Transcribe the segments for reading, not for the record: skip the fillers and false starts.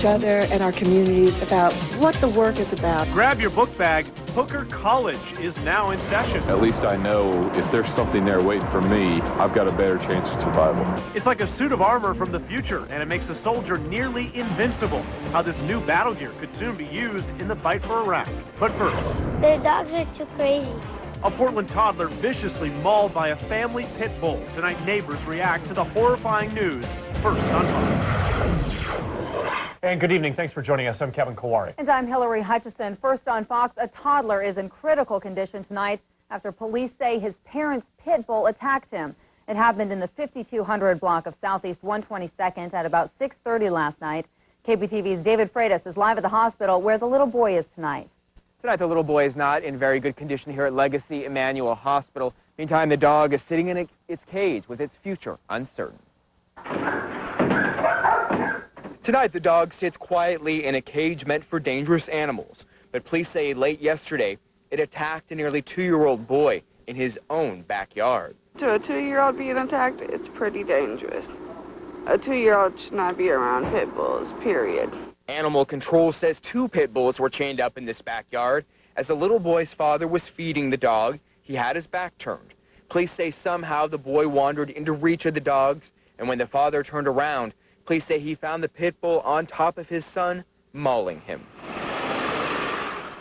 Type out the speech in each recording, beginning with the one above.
each other and our communities about what the work is about. Grab your book bag. Hooker College is now in session. At least I know if there's something there waiting for me, I've got a better chance of survival. It's like a suit of armor from the future, and it makes a soldier nearly invincible. How this new battle gear could soon be used in the fight for Iraq. But first, their dogs are too crazy. A Portland toddler viciously mauled by a family pit bull. Tonight, neighbors react to the horrifying news. First on Fox. And good evening. Thanks for joining us. I'm Kevin Kowari. And I'm Hillary Hutchison. First on Fox, a toddler is in critical condition tonight after police say his parents' pit bull attacked him. It happened in the 5200 block of Southeast 122nd at about 6:30 last night. KPTV's David Freitas is live at the hospital where the little boy is tonight. Tonight, the little boy is not in very good condition here at Legacy Emmanuel Hospital. Meantime, the dog is sitting in its cage with its future uncertain. Tonight, the dog sits quietly in a cage meant for dangerous animals. But police say late yesterday, it attacked a nearly 2-year-old boy in his own backyard. To a 2-year-old being attacked, it's pretty dangerous. A 2-year-old should not be around pit bulls, period. Animal control says 2 pit bulls were chained up in this backyard. As the little boy's father was feeding the dog, he had his back turned. Police say somehow the boy wandered into reach of the dogs, and when the father turned around, police say he found the pit bull on top of his son, mauling him.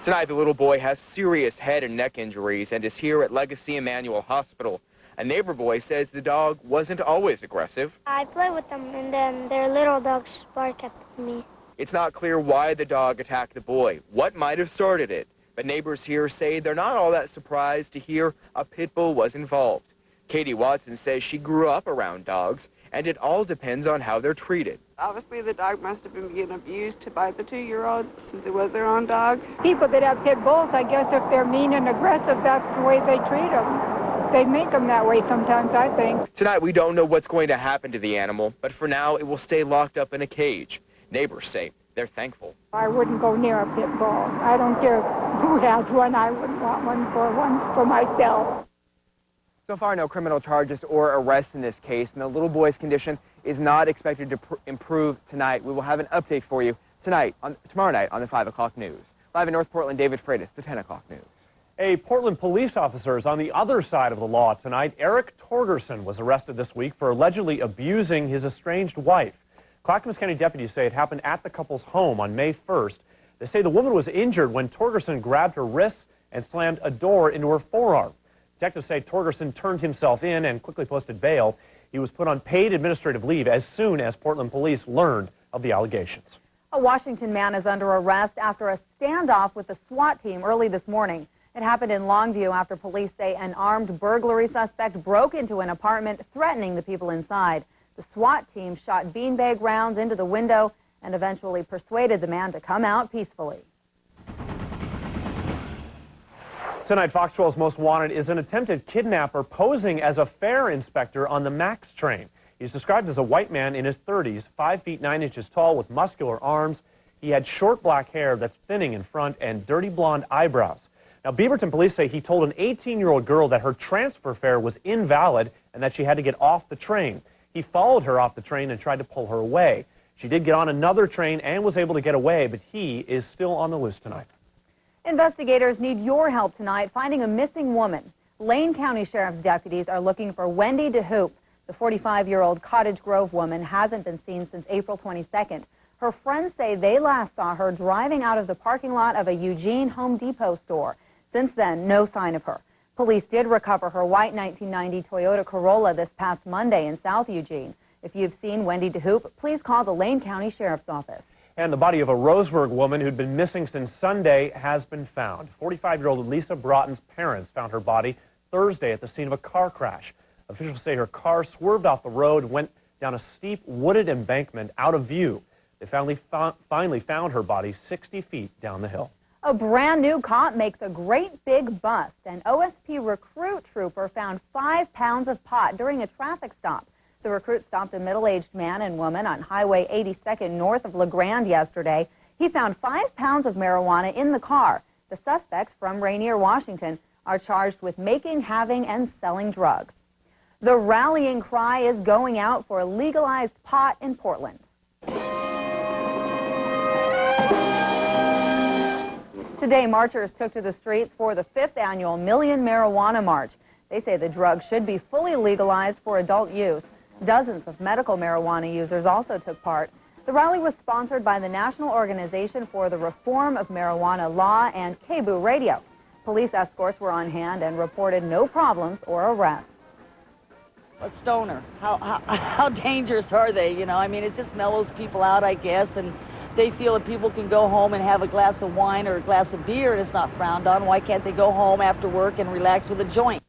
Tonight, the little boy has serious head and neck injuries and is here at Legacy Emmanuel Hospital. A neighbor boy says the dog wasn't always aggressive. I play with them, and then their little dogs bark at me. It's not clear why the dog attacked the boy, what might have started it, but neighbors here say they're not all that surprised to hear a pit bull was involved. Katie Watson says she grew up around dogs, and it all depends on how they're treated. Obviously, the dog must have been being abused by the 2-year-old since it was their own dog. People that have pit bulls, I guess if they're mean and aggressive, that's the way they treat them. They make them that way sometimes, I think. Tonight, we don't know what's going to happen to the animal, but for now, it will stay locked up in a cage. Neighbors say they're thankful. I wouldn't go near a pit bull. I don't care who has one. I wouldn't want one for myself. So far, no criminal charges or arrests in this case, and the little boy's condition is not expected to improve tonight. We will have an update for you tomorrow night on the 5 o'clock news. Live in North Portland, David Freitas, the 10 o'clock news. A Portland police officer is on the other side of the law tonight. Eric Torgerson was arrested this week for allegedly abusing his estranged wife. Clackamas County deputies say it happened at the couple's home on May 1st. They say the woman was injured when Torgerson grabbed her wrists and slammed a door into her forearm. Detectives say Torgerson turned himself in and quickly posted bail. He was put on paid administrative leave as soon as Portland police learned of the allegations. A Washington man is under arrest after a standoff with the SWAT team early this morning. It happened in Longview after police say an armed burglary suspect broke into an apartment, threatening the people inside. The SWAT team shot beanbag rounds into the window and eventually persuaded the man to come out peacefully. Tonight, Fox 12's Most Wanted is an attempted kidnapper posing as a fare inspector on the MAX train. He's described as a white man in his 30s, 5 feet 9 inches tall with muscular arms. He had short black hair that's thinning in front and dirty blonde eyebrows. Now, Beaverton police say he told an 18-year-old girl that her transfer fare was invalid and that she had to get off the train. He followed her off the train and tried to pull her away. She did get on another train and was able to get away, but he is still on the loose tonight. Investigators need your help tonight finding a missing woman. Lane County Sheriff's deputies are looking for Wendy DeHoop. The 45-year-old Cottage Grove woman hasn't been seen since April 22nd. Her friends say they last saw her driving out of the parking lot of a Eugene Home Depot store. Since then, no sign of her. Police did recover her white 1990 Toyota Corolla this past Monday in South Eugene. If you've seen Wendy DeHoop, please call the Lane County Sheriff's Office. And the body of a Roseburg woman who'd been missing since Sunday has been found. 45-year-old Lisa Broughton's parents found her body Thursday at the scene of a car crash. Officials say her car swerved off the road and went down a steep wooded embankment out of view. They finally found her body 60 feet down the hill. A brand new cop makes a great big bust. An OSP recruit trooper found 5 pounds of pot during a traffic stop. The recruit stopped a middle-aged man and woman on Highway 82nd north of La Grande yesterday. He found 5 pounds of marijuana in the car. The suspects from Rainier, Washington, are charged with making, having, and selling drugs. The rallying cry is going out for legalized pot in Portland. Today, marchers took to the streets for the 5th annual Million Marijuana March. They say the drug should be fully legalized for adult use. Dozens of medical marijuana users also took part. The rally was sponsored by the National Organization for the Reform of Marijuana Law and KBOO Radio. Police escorts were on hand and reported no problems or arrests. A stoner. How dangerous are they? You know, I mean, it just mellows people out, I guess, and they feel that people can go home and have a glass of wine or a glass of beer and it's not frowned on. Why can't they go home after work and relax with a joint?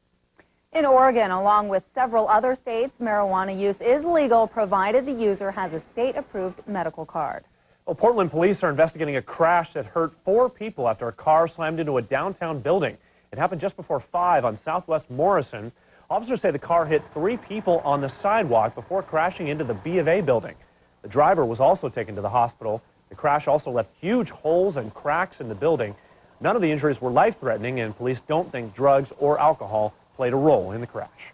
In Oregon, along with several other states, marijuana use is legal provided the user has a state-approved medical card. Well, Portland police are investigating a crash that hurt 4 people after a car slammed into a downtown building. It happened just before 5 on Southwest Morrison. Officers say the car hit 3 people on the sidewalk before crashing into the B of A building. The driver was also taken to the hospital. The crash also left huge holes and cracks in the building. None of the injuries were life-threatening, and police don't think drugs or alcohol played a role in the crash.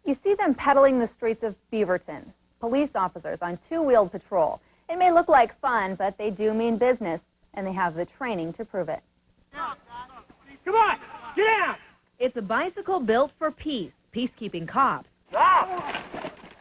You see them pedaling the streets of Beaverton. Police officers on 2-wheeled patrol. It may look like fun, but they do mean business, and they have the training to prove it. Come on, get down! It's a bicycle built for peace, peacekeeping cops.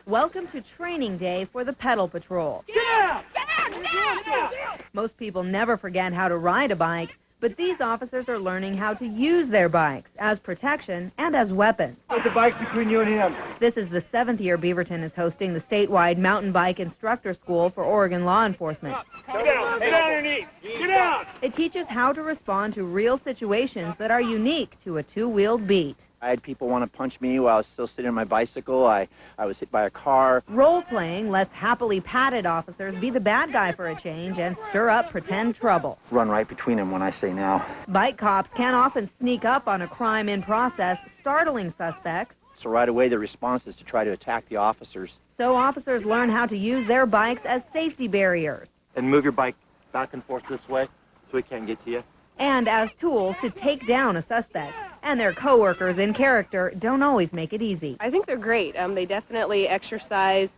Welcome to training day for the pedal patrol. Get down! Get down! Get down! Most people never forget how to ride a bike, but these officers are learning how to use their bikes as protection and as weapons. Put the bike between you and him. This is the 7th year Beaverton is hosting the statewide mountain bike instructor school for Oregon law enforcement. Get down! Get down on your knees! Get down! It teaches how to respond to real situations that are unique to a 2-wheeled beat. I had people want to punch me while I was still sitting on my bicycle. I was hit by a car. Role-playing lets happily padded officers be the bad guy for a change and stir up pretend trouble. Run right between them when I say now. Bike cops can often sneak up on a crime in process, startling suspects. So right away the response is to try to attack the officers. So officers learn how to use their bikes as safety barriers. And move your bike back and forth this way so he can't get to you. And as tools to take down a suspect. And their coworkers in character don't always make it easy. I think they're great. They definitely exercise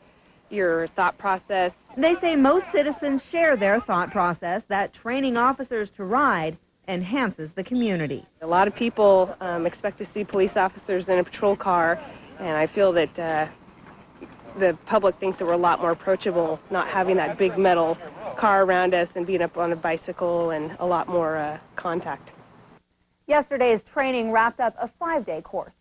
your thought process. They say most citizens share their thought process that training officers to ride enhances the community. A lot of people expect to see police officers in a patrol car, and I feel that the public thinks that we're a lot more approachable, not having that big metal car around us and being up on a bicycle and a lot more contact. Yesterday's training wrapped up a 5-day course.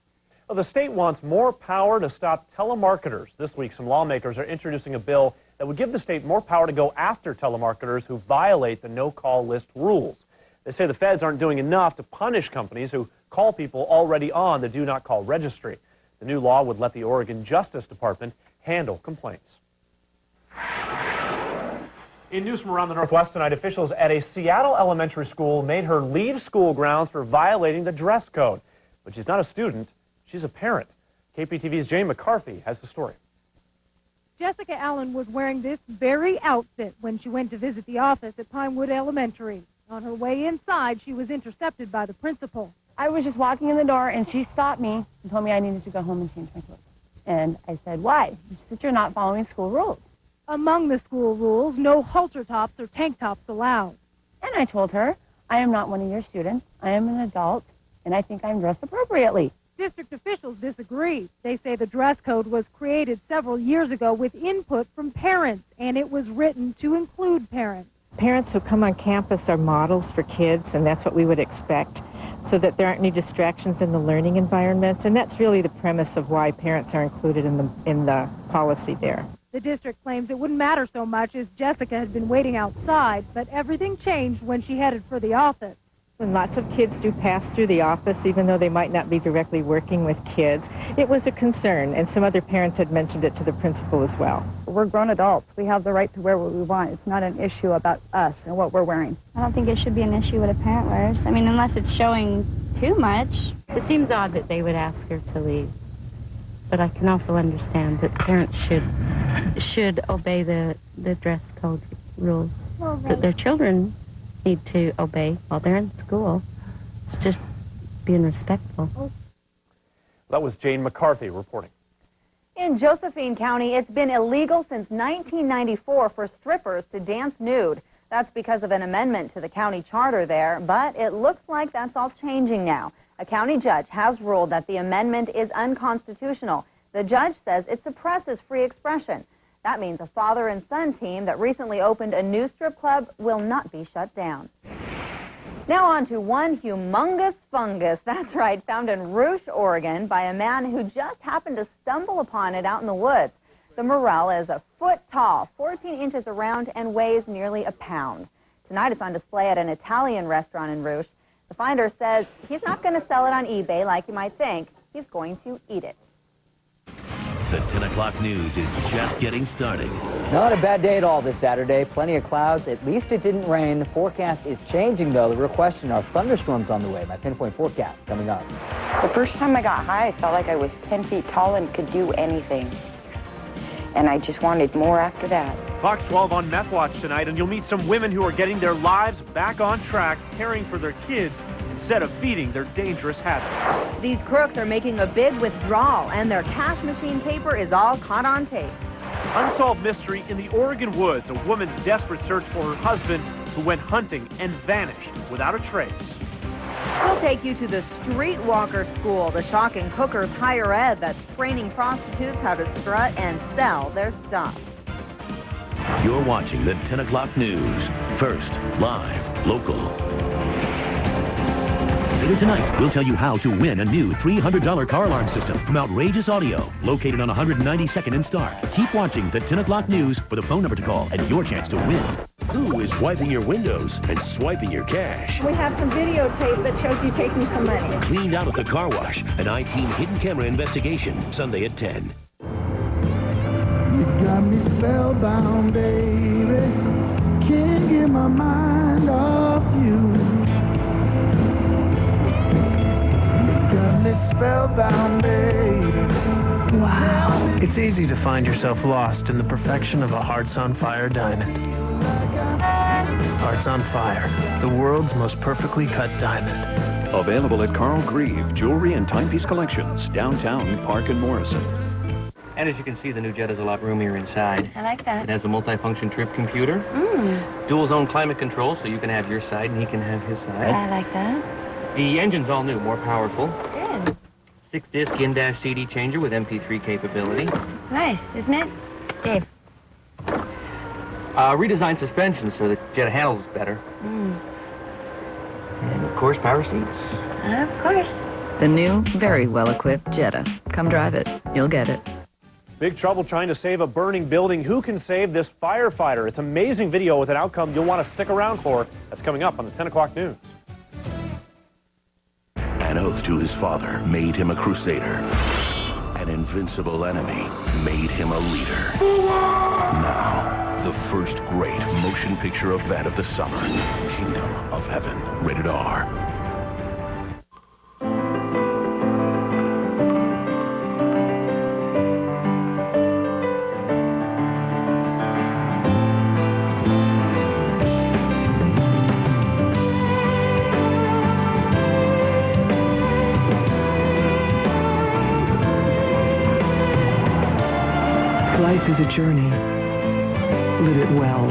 Well, the state wants more power to stop telemarketers. This week, some lawmakers are introducing a bill that would give the state more power to go after telemarketers who violate the no-call list rules. They say the feds aren't doing enough to punish companies who call people already on the do-not-call registry. The new law would let the Oregon Justice Department handle complaints. In news from around the Northwest tonight, officials at a Seattle elementary school made her leave school grounds for violating the dress code. But she's not a student, she's a parent. KPTV's Jane McCarthy has the story. Jessica Allen was wearing this very outfit when she went to visit the office at Pinewood Elementary. On her way inside, she was intercepted by the principal. I was just walking in the door, and she stopped me and told me I needed to go home and change my clothes. And I said, why? She said, you're not following school rules. Among the school rules, no halter tops or tank tops allowed. And I told her, I am not one of your students. I am an adult, and I think I'm dressed appropriately. District officials disagree. They say the dress code was created several years ago with input from parents, and it was written to include parents. Parents who come on campus are models for kids, and that's what we would expect, so that there aren't any distractions in the learning environment. And that's really the premise of why parents are included in the policy there. The district claims it wouldn't matter so much as Jessica had been waiting outside, but everything changed when she headed for the office. And lots of kids do pass through the office, even though they might not be directly working with kids. It was a concern, and some other parents had mentioned it to the principal as well. We're grown adults. We have the right to wear what we want. It's not an issue about us and what we're wearing. I don't think it should be an issue what a parent wears. I mean, unless it's showing too much. It seems odd that they would ask her to leave. But I can also understand that parents should obey the dress code rules that their children need to obey while they're in school. It's just being respectful. That was Jane McCarthy reporting. In Josephine County, it's been illegal since 1994 for strippers to dance nude. That's because of an amendment to the county charter there, but it looks like that's all changing now. A county judge has ruled that the amendment is unconstitutional. The judge says it suppresses free expression. That means a father and son team that recently opened a new strip club will not be shut down. Now on to one humongous fungus, that's right, found in Rouge, Oregon by a man who just happened to stumble upon it out in the woods. The morel is a foot tall, 14 inches around, and weighs nearly a pound. Tonight it's on display at an Italian restaurant in Rouge. The finder says he's not going to sell it on eBay like you might think. He's going to eat it. The 10 o'clock news is just getting started. Not a bad day at all this Saturday. Plenty of clouds. At least it didn't rain. The forecast is changing, though. The real question, are thunderstorms on the way? My pinpoint forecast coming up. The first time I got high, I felt like I was 10 feet tall and could do anything. And I just wanted more after that. Fox 12 on Meth Watch tonight, and you'll meet some women who are getting their lives back on track, caring for their kids instead of feeding their dangerous habits. These crooks are making a big withdrawal, and their cash machine paper is all caught on tape. Unsolved mystery in the Oregon woods. A woman's desperate search for her husband who went hunting and vanished without a trace. We'll take you to the Streetwalker School, the shocking hookers higher ed that's training prostitutes how to strut and sell their stuff. You're watching the 10 o'clock news. First, live, local. Later tonight, we'll tell you how to win a new $300 car alarm system from Outrageous Audio, located on 192nd and Star. Keep watching the 10 o'clock news for the phone number to call and your chance to win. Who is wiping your windows and swiping your cash? We have some videotape that shows you taking some money. Cleaned out at the car wash. An I-Team hidden camera investigation. Sunday at 10. You got me spellbound, baby. Can't get my mind off you. Got me spellbound, baby. Wow. It's easy to find yourself lost in the perfection of a Hearts on Fire diamond. Hearts on Fire, the world's most perfectly cut diamond. Available at Carl Grieve Jewelry and Timepiece Collections, downtown Park and Morrison. And as you can see, the new jet is a lot roomier inside. I like that. It has a multi-function trip computer, dual zone climate control, so you can have your side and he can have his side. I like that. The engine's all new, more powerful. Good. 6-disc in-dash CD changer with MP3 capability. Nice, isn't it? Dave. Redesigned suspension so the jet handles better. And of course, power seats. Of course. The new, very well-equipped Jetta. Come drive it. You'll get it. Big trouble trying to save a burning building. Who can save this firefighter? It's an amazing video with an outcome you'll want to stick around for. That's coming up on the 10 o'clock news. An oath to his father made him a crusader. An invincible enemy made him a leader. Now, the first great motion picture event of the summer. Kingdom of Heaven. Rated R. Life is a journey. Live it well.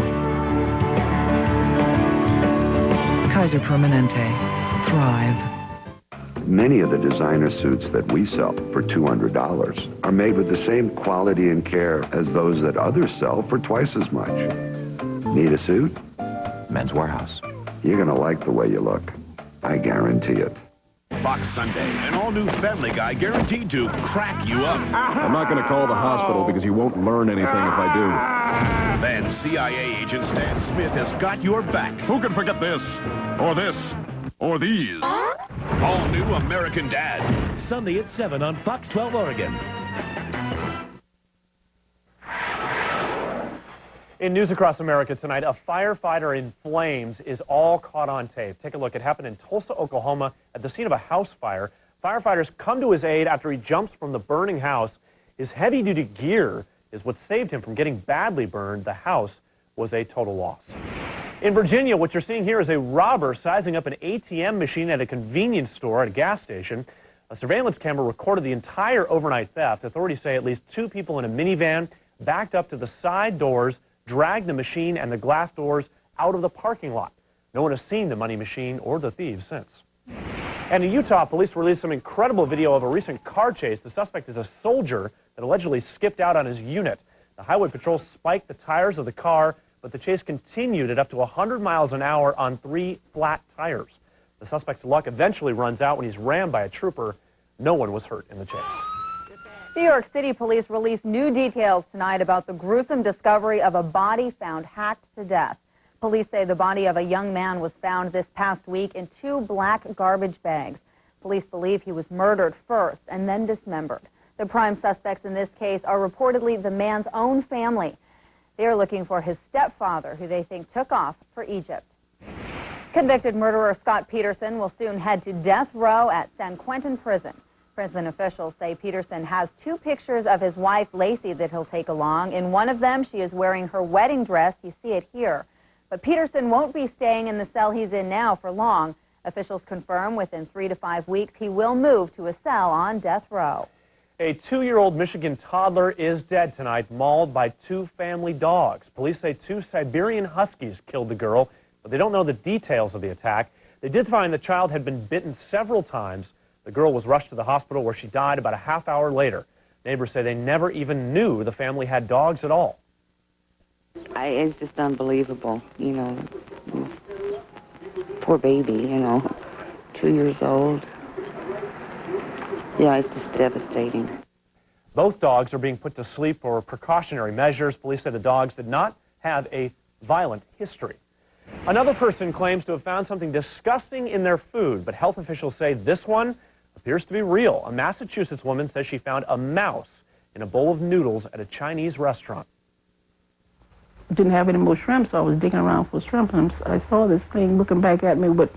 Kaiser Permanente. Thrive. Many of the designer suits that we sell for $200 are made with the same quality and care as those that others sell for twice as much. Need a suit? Men's Warehouse. You're going to like the way you look. I guarantee it. Fox Sunday, an all-new Family Guy guaranteed to crack you up. I'm not going to call the hospital because you won't learn anything if I Then CIA agent Stan Smith has got your back. do. Who can forget this? Or this? Or these? All-new American Dad. Sunday at 7 on Fox 12 Oregon. In news across America tonight, a firefighter in flames is all caught on tape. Take a look. It happened in Tulsa, Oklahoma, at the scene of a house fire. Firefighters come to his aid after he jumps from the burning house. His heavy-duty gear is what saved him from getting badly burned. The house was a total loss. In Virginia, what you're seeing here is a robber sizing up an ATM machine at a convenience store at a gas station. A surveillance camera recorded the entire overnight theft. Authorities say at least 2 people in a minivan backed up to the side doors, dragged the machine and the glass doors out of the parking lot. No one has seen the money machine or the thieves since. And in Utah, police released some incredible video of a recent car chase. The suspect is a soldier that allegedly skipped out on his unit. The highway patrol spiked the tires of the car, but the chase continued at up to 100 miles an hour on 3 flat tires. The suspect's luck eventually runs out when he's rammed by a trooper. No one was hurt in the chase. New York City police released new details tonight about the gruesome discovery of a body found hacked to death. Police say the body of a young man was found this past week in 2 black garbage bags. Police believe he was murdered first and then dismembered. The prime suspects in this case are reportedly the man's own family. They are looking for his stepfather, who they think took off for Egypt. Convicted murderer Scott Peterson will soon head to death row at San Quentin Prison. Prison officials say Peterson has 2 pictures of his wife, Lacey, that he'll take along. In one of them, she is wearing her wedding dress. You see it here. But Peterson won't be staying in the cell he's in now for long. Officials confirm within 3 to 5 weeks he will move to a cell on death row. A 2-year-old Michigan toddler is dead tonight, mauled by 2 family dogs. Police say 2 Siberian Huskies killed the girl, but they don't know the details of the attack. They did find the child had been bitten several times. The girl was rushed to the hospital where she died about a half hour later. Neighbors say they never even knew the family had dogs at all. It's just unbelievable, you know. Poor baby, you know, 2 years old. Yeah, it's just devastating. Both dogs are being put to sleep for precautionary measures. Police say the dogs did not have a violent history. Another person claims to have found something disgusting in their food, but health officials say this one appears to be real. A Massachusetts woman says she found a mouse in a bowl of noodles at a Chinese restaurant. Didn't have any more shrimp, so I was digging around for shrimp, and I saw this thing looking back at me with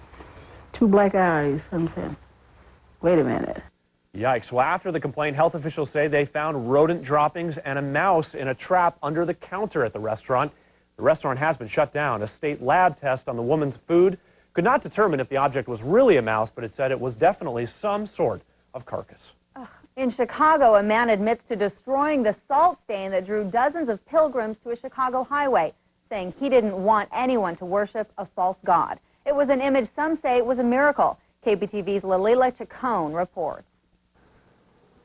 2 black eyes. And said, wait a minute. Yikes. Well, after the complaint, health officials say they found rodent droppings and a mouse in a trap under the counter at the restaurant. The restaurant has been shut down. A state lab test on the woman's food could not determine if the object was really a mouse, but it said it was definitely some sort of carcass. In Chicago, a man admits to destroying the salt stain that drew dozens of pilgrims to a Chicago highway, saying he didn't want anyone to worship a false god. It was an image some say it was a miracle. KPTV's Lalila Chacon reports.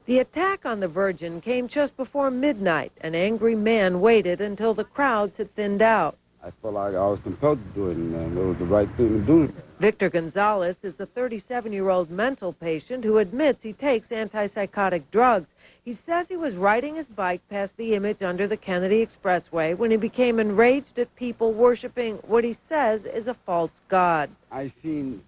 The attack on the Virgin came just before midnight. An angry man waited until the crowds had thinned out. I felt like I was compelled to do it, and it was the right thing to do. Victor Gonzalez is a 37-year-old mental patient who admits he takes antipsychotic drugs. He says he was riding his bike past the image under the Kennedy Expressway when he became enraged at people worshiping what he says is a false god. I seen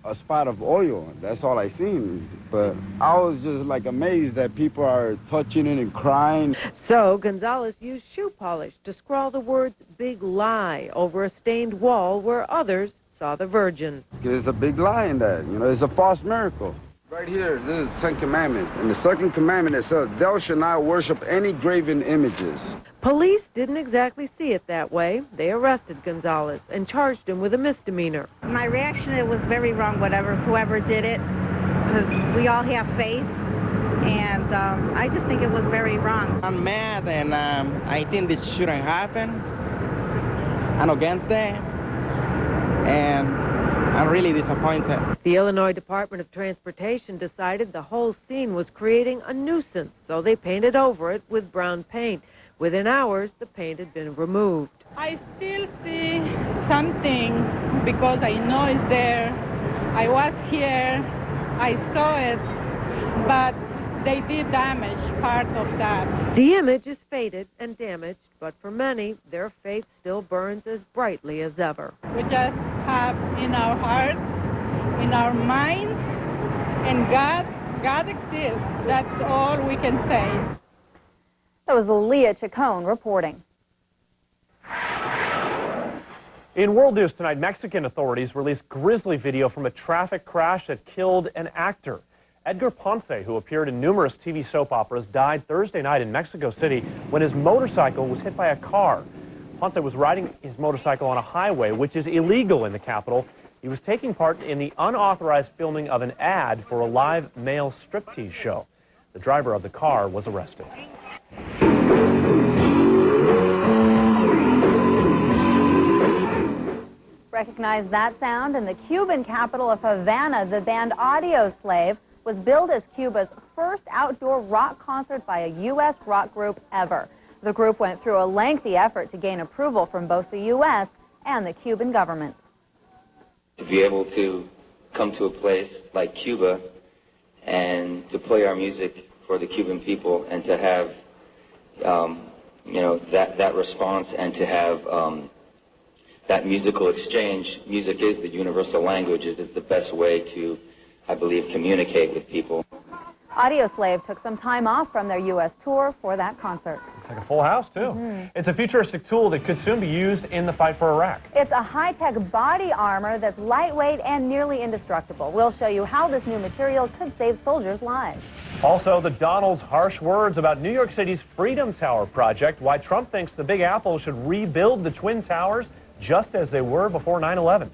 a spot of oil. That's all I seen. But I was just like amazed that people are touching it and crying. So Gonzalez used shoe polish to scrawl the words "big lie" over a stained wall where others saw the Virgin. There's a big lie in that. You know, it's a false miracle. Right here, this is the 10 Commandments. And the second commandment, it says, thou shalt not worship any graven images. Police didn't exactly see it that way. They arrested Gonzalez and charged him with a misdemeanor. My reaction, it was very wrong, whoever did it, because we all have faith, and I just think it was very wrong. I'm mad, and I think this shouldn't happen. I'm against that, and I'm really disappointed. The Illinois Department of Transportation decided the whole scene was creating a nuisance, so they painted over it with brown paint. Within hours, the paint had been removed. I still see something because I know it's there. I was here, I saw it, but they did damage part of that. The image is faded and damaged, but for many, their faith still burns as brightly as ever. We just have in our hearts, in our minds, and God exists. That's all we can say. That was Leah Chacon reporting. In world news tonight, Mexican authorities released grisly video from a traffic crash that killed an actor. Edgar Ponce, who appeared in numerous TV soap operas, died Thursday night in Mexico City when his motorcycle was hit by a car. Ponce was riding his motorcycle on a highway, which is illegal in the capital. He was taking part in the unauthorized filming of an ad for a live male striptease show. The driver of the car was arrested. Recognize that sound? In the Cuban capital of Havana, the band Audio Slave was billed as Cuba's first outdoor rock concert by a U.S. rock group ever. The group went through a lengthy effort to gain approval from both the U.S. and the Cuban government. To be able to come to a place like Cuba and to play our music for the Cuban people and to have, that response and to have that musical exchange. Music is the universal language. It is the best way to, I believe, communicate with people. Audio Slave took some time off from their U.S. tour for that concert. It's like a full house, too. It's a futuristic tool that could soon be used in the fight for Iraq. It's a high-tech body armor that's lightweight and nearly indestructible. We'll show you how this new material could save soldiers' lives. Also, the Donald's harsh words about New York City's Freedom Tower project, why Trump thinks the Big Apple should rebuild the Twin Towers just as they were before 9/11.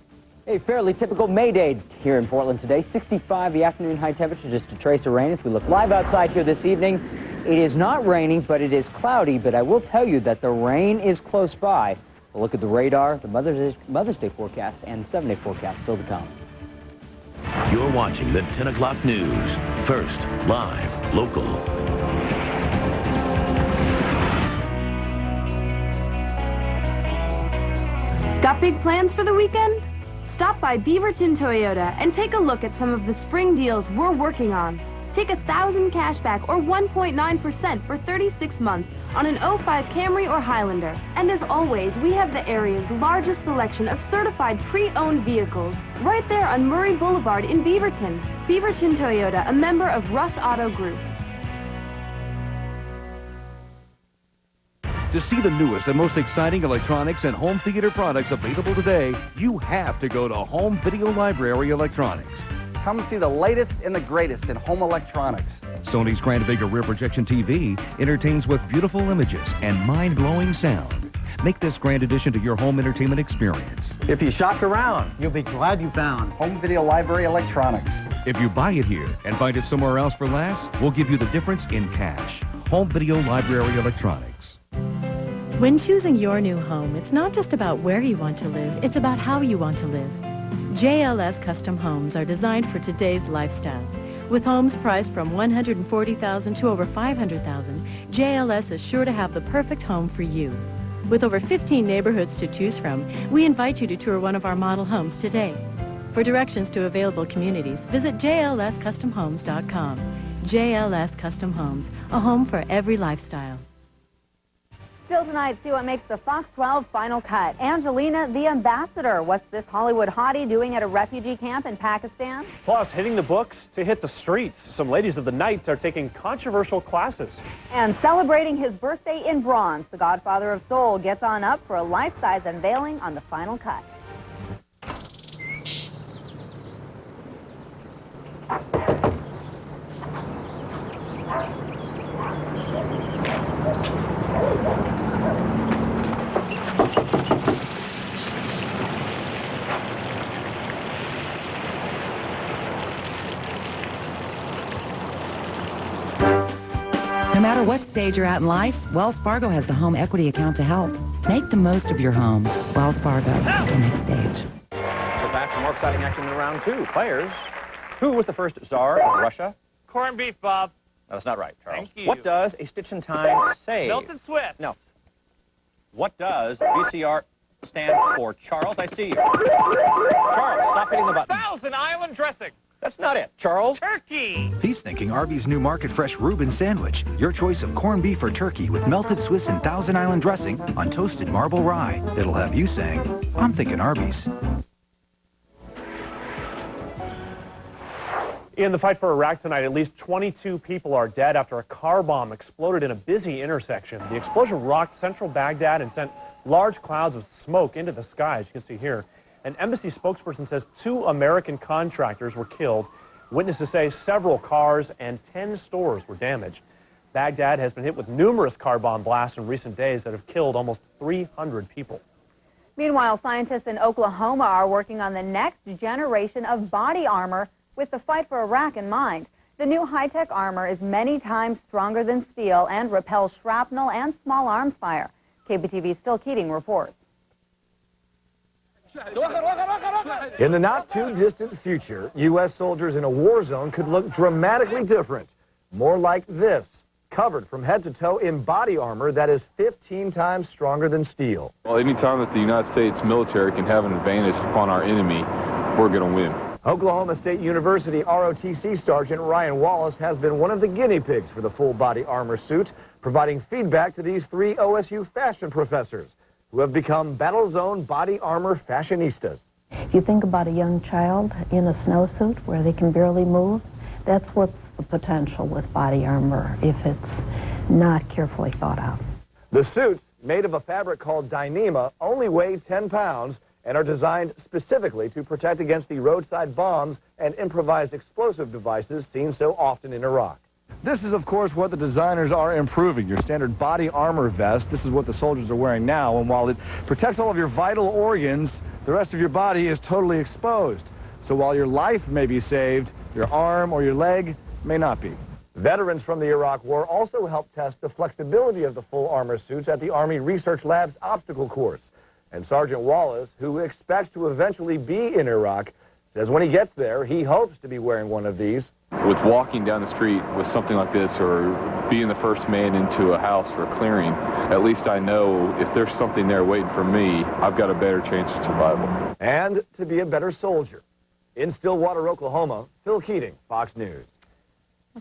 A fairly typical May Day here in Portland today. 65 the afternoon high temperature, just a trace of rain as we look live outside here this evening. It is not raining, but it is cloudy. But I will tell you that the rain is close by. We'll look at the radar, the Mother's Day forecast, and 7-day forecast still to come. You're watching the 10 o'clock news. First, live, local. Got big plans for the weekend? Stop by Beaverton Toyota and take a look at some of the spring deals we're working on. Take $1,000 cash back or 1.9% for 36 months on an 05 Camry or Highlander. And as always, we have the area's largest selection of certified pre-owned vehicles right there on Murray Boulevard in Beaverton. Beaverton Toyota, a member of Russ Auto Group. To see the newest and most exciting electronics and home theater products available today, you have to go to Home Video Library Electronics. Come see the latest and the greatest in home electronics. Sony's Grand Vega rear projection TV entertains with beautiful images and mind-blowing sound. Make this grand addition to your home entertainment experience. If you shopped around, you'll be glad you found Home Video Library Electronics. If you buy it here and find it somewhere else for less, we'll give you the difference in cash. Home Video Library Electronics. When choosing your new home, it's not just about where you want to live, it's about how you want to live. JLS Custom Homes are designed for today's lifestyle. With homes priced from $140,000 to over $500,000, JLS is sure to have the perfect home for you. With over 15 neighborhoods to choose from, we invite you to tour one of our model homes today. For directions to available communities, visit jlscustomhomes.com. JLS Custom Homes, a home for every lifestyle. Still tonight, see what makes the Fox 12 final cut. Angelina, the ambassador. What's this Hollywood hottie doing at a refugee camp in Pakistan? Plus, hitting the books to hit the streets. Some ladies of the night are taking controversial classes. And celebrating his birthday in bronze, the godfather of soul gets on up for a life-size unveiling on the final cut. No matter what stage you're at in life, Wells Fargo has the home equity account to help. Make the most of your home. Wells Fargo, the next stage. So back to more exciting action in round two. Players, who was the first czar of Russia? Corned beef, Bob. No, that's not right, Charles. Thank you. What does a stitch in time say? Melted Swiss. No. What does VCR stand for? Charles, I see you. Charles, stop hitting the button. Thousand Island dressing. That's not it. Charles? Turkey. He's thinking Arby's new Market Fresh Reuben sandwich. Your choice of corned beef or turkey with melted Swiss and Thousand Island dressing on toasted marble rye. It'll have you saying, I'm thinking Arby's. In the fight for Iraq tonight, at least 22 people are dead after a car bomb exploded in a busy intersection. The explosion rocked central Baghdad and sent large clouds of smoke into the sky, as you can see here. An embassy spokesperson says 2 American contractors were killed. Witnesses say several cars and 10 stores were damaged. Baghdad has been hit with numerous car bomb blasts in recent days that have killed almost 300 people. Meanwhile, scientists in Oklahoma are working on the next generation of body armor with the fight for Iraq in mind. The new high-tech armor is many times stronger than steel and repels shrapnel and small arms fire. KPTV's Phil Keating reports. In the not-too-distant future, U.S. soldiers in a war zone could look dramatically different. More like this, covered from head to toe in body armor that is 15 times stronger than steel. Well, anytime that the United States military can have an advantage upon our enemy, we're going to win. Oklahoma State University ROTC Sergeant Ryan Wallace has been one of the guinea pigs for the full-body armor suit, providing feedback to these 3 OSU fashion professors who have become battle zone body armor fashionistas. If you think about a young child in a snowsuit where they can barely move, that's what's the potential with body armor if it's not carefully thought out. The suits, made of a fabric called Dyneema, only weigh 10 pounds and are designed specifically to protect against the roadside bombs and improvised explosive devices seen so often in Iraq. This is, of course, what the designers are improving. Your standard body armor vest, this is what the soldiers are wearing now, and while it protects all of your vital organs, the rest of your body is totally exposed. So while your life may be saved, your arm or your leg may not be. Veterans from the Iraq War also helped test the flexibility of the full armor suits at the Army Research Lab's obstacle course. And Sergeant Wallace, who expects to eventually be in Iraq, says when he gets there, he hopes to be wearing one of these. With walking down the street with something like this or being the first man into a house or a clearing, at least I know if there's something there waiting for me, I've got a better chance of survival. And to be a better soldier. In Stillwater, Oklahoma, Phil Keating, Fox News.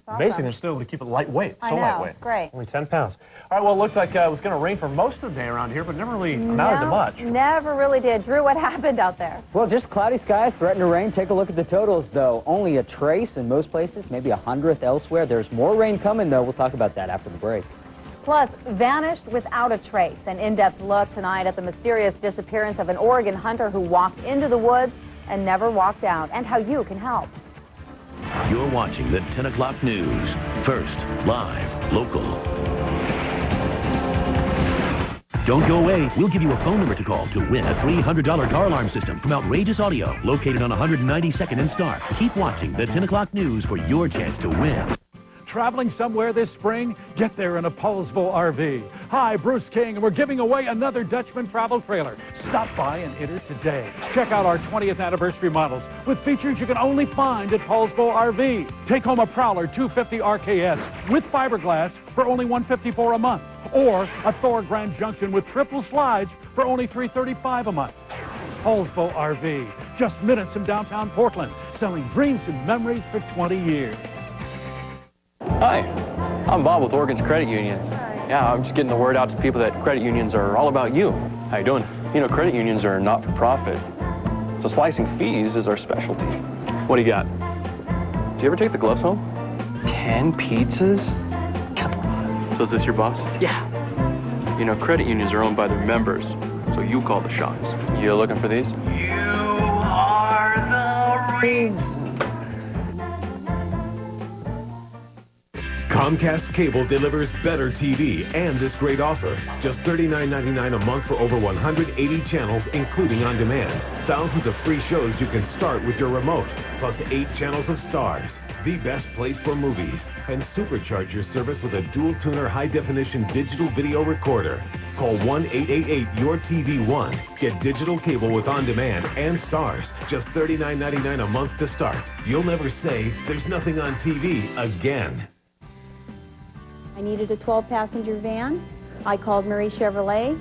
Amazing they're still able to keep it lightweight. I So know, lightweight. great. Only 10 pounds. All right, well, it looked like it was going to rain for most of the day around here, but never really amounted to much. Never really did. Drew, what happened out there? Well, just cloudy skies, threatening to rain. Take a look at the totals, though. Only a trace in most places, maybe a 100th elsewhere. There's more rain coming, though. We'll talk about that after the break. Plus, vanished without a trace. An in-depth look tonight at the mysterious disappearance of an Oregon hunter who walked into the woods and never walked out, and how you can help. You're watching the 10 o'clock news. First, live, local. Don't go away. We'll give you a phone number to call to win a $300 car alarm system from Outrageous Audio, located on 192nd and Star. Keep watching the 10 o'clock news for your chance to win. Traveling somewhere this spring? Get there in a Paulsville RV. Hi, Bruce King, and we're giving away another Dutchman travel trailer. Stop by and enter today. Check out our 20th anniversary models with features you can only find at Paulsville RV. Take home a Prowler 250 RKS with fiberglass for only $154 a month, or a Thor Grand Junction with triple slides for only $335 a month. Paulsville RV, just minutes from downtown Portland, selling dreams and memories for 20 years. Hi, I'm Bob with Oregon's Credit Unions. Yeah, I'm just getting the word out to people that credit unions are all about you. How you doing? You know, credit unions are not-for-profit, so slicing fees is our specialty. What do you got? Do you ever take the gloves home? 10 pizzas? Come on. So is this your boss? Yeah. You know, credit unions are owned by their members, so you call the shots. You looking for these? You are the reason. Comcast Cable delivers better TV and this great offer. Just $39.99 a month for over 180 channels, including on demand. Thousands of free shows you can start with your remote, plus 8 channels of stars. The best place for movies. And supercharge your service with a dual-tuner high-definition digital video recorder. Call 1-888-YOUR-TV1. Get digital cable with on-demand and stars. Just $39.99 a month to start. You'll never say, there's nothing on TV again. I needed a 12-passenger van. I called Murray Chevrolet,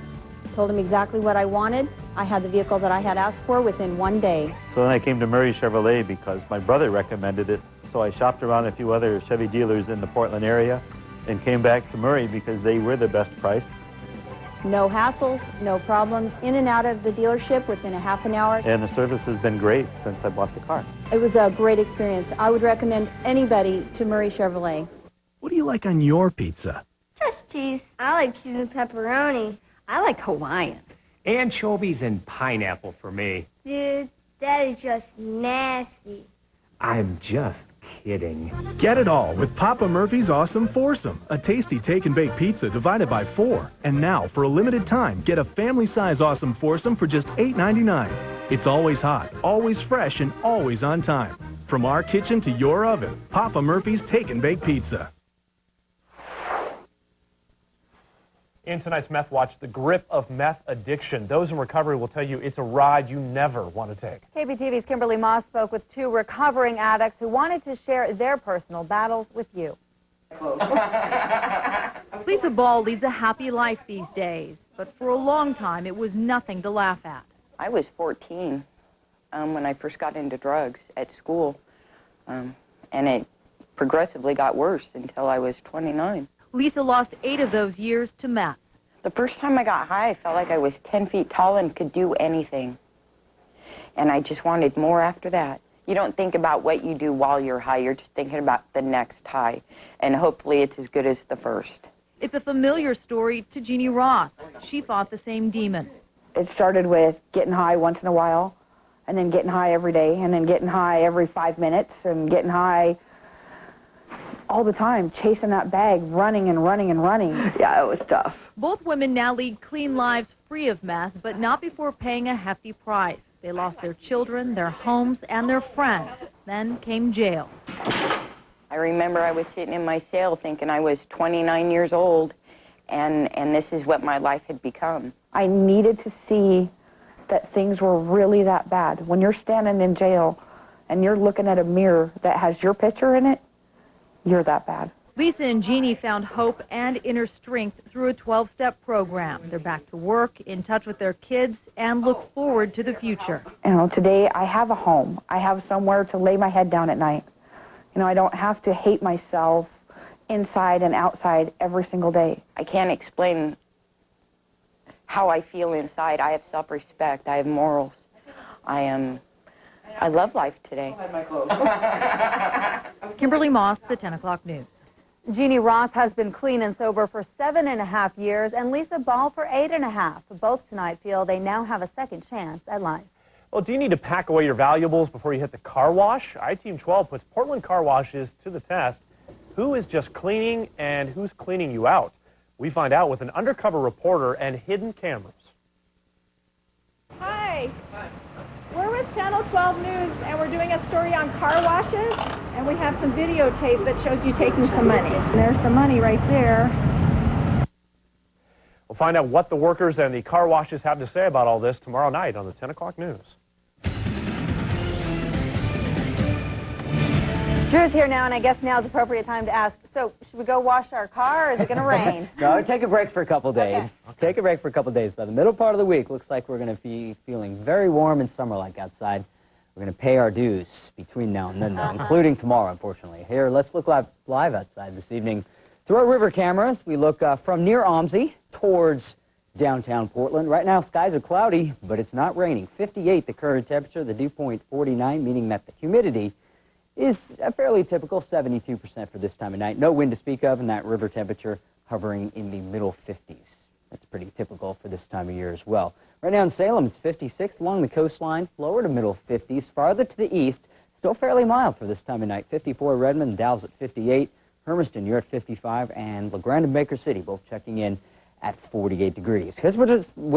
told him exactly what I wanted. I had the vehicle that I had asked for within 1 day. So then I came to Murray Chevrolet because my brother recommended it. So I shopped around a few other Chevy dealers in the Portland area and came back to Murray because they were the best price. No hassles, no problems, in and out of the dealership within a half an hour. And the service has been great since I bought the car. It was a great experience. I would recommend anybody to Murray Chevrolet. What do you like on your pizza? Just cheese. I like cheese and pepperoni. I like Hawaiian. Anchovies and pineapple for me. Dude, that is just nasty. I'm just kidding. Get it all with Papa Murphy's Awesome Foursome, a tasty take-and-bake pizza divided by 4. And now, for a limited time, get a family-size Awesome Foursome for just $8.99. It's always hot, always fresh, and always on time. From our kitchen to your oven, Papa Murphy's Take-and-Bake Pizza. In tonight's Meth Watch, the grip of meth addiction. Those in recovery will tell you it's a ride you never want to take. KPTV's Kimberly Moss spoke with 2 recovering addicts who wanted to share their personal battles with you. Lisa Ball leads a happy life these days, but for a long time it was nothing to laugh at. I was 14 when I first got into drugs at school, and it progressively got worse until I was 29. Lisa lost 8 of those years to meth. The first time I got high, I felt like I was 10 feet tall and could do anything. And I just wanted more after that. You don't think about what you do while you're high. You're just thinking about the next high. And hopefully it's as good as the first. It's a familiar story to Jeannie Ross. She fought the same demon. It started with getting high once in a while, and then getting high every day, and then getting high every 5 minutes, and getting high all the time, chasing that bag, running and running and running. Yeah, it was tough. Both women now lead clean lives free of meth, but not before paying a hefty price. They lost their children, their homes, and their friends. Then came jail. I remember I was sitting in my cell thinking I was 29 years old, and this is what my life had become. I needed to see that things were really that bad. When you're standing in jail and you're looking at a mirror that has your picture in it, you're that bad. Lisa and Jeannie found hope and inner strength through a 12-step program. They're back to work, in touch with their kids, and look forward to the future. You know, today I have a home. I have somewhere to lay my head down at night. You know, I don't have to hate myself inside and outside every single day. I can't explain how I feel inside. I have self-respect. I have morals. I love life today. Kimberly Moss, the 10 o'clock news. Jeannie Ross has been clean and sober for 7.5 years, and Lisa Ball for 8.5. Both tonight feel they now have a second chance at life. Well, do you need to pack away your valuables before you hit the car wash? I-Team 12 puts Portland car washes to the test. Who is just cleaning and who's cleaning you out? We find out with an undercover reporter and hidden cameras. Hi. We're with Channel 12 News, and we're doing a story on car washes, and we have some videotape that shows you taking some money. There's some money right there. We'll find out what the workers and the car washes have to say about all this tomorrow night on the 10 o'clock news. Drew's here now, and I guess now's the appropriate time to ask, so should we go wash our car, or is it going to rain? No, take a break for a couple days. Okay. Take a break for a couple days. By the middle part of the week, looks like we're going to be feeling very warm and summer-like outside. We're going to pay our dues between now and then, though, including tomorrow, unfortunately. Here, let's look live outside this evening. Through our river cameras, we look from near Omsey towards downtown Portland. Right now, skies are cloudy, but it's not raining. 58 the current temperature, the dew point 49, meaning that the humidity is a fairly typical 72% for this time of night. No wind to speak of, and that river temperature hovering in the middle 50s. That's pretty typical for this time of year as well. Right now in Salem, it's 56 along the coastline, lower to middle 50s. Farther to the east, still fairly mild for this time of night. 54 Redmond, Dow's at 58. Hermiston, you're at 55, and LeGrand and Baker City both checking in at 48 degrees. Here's what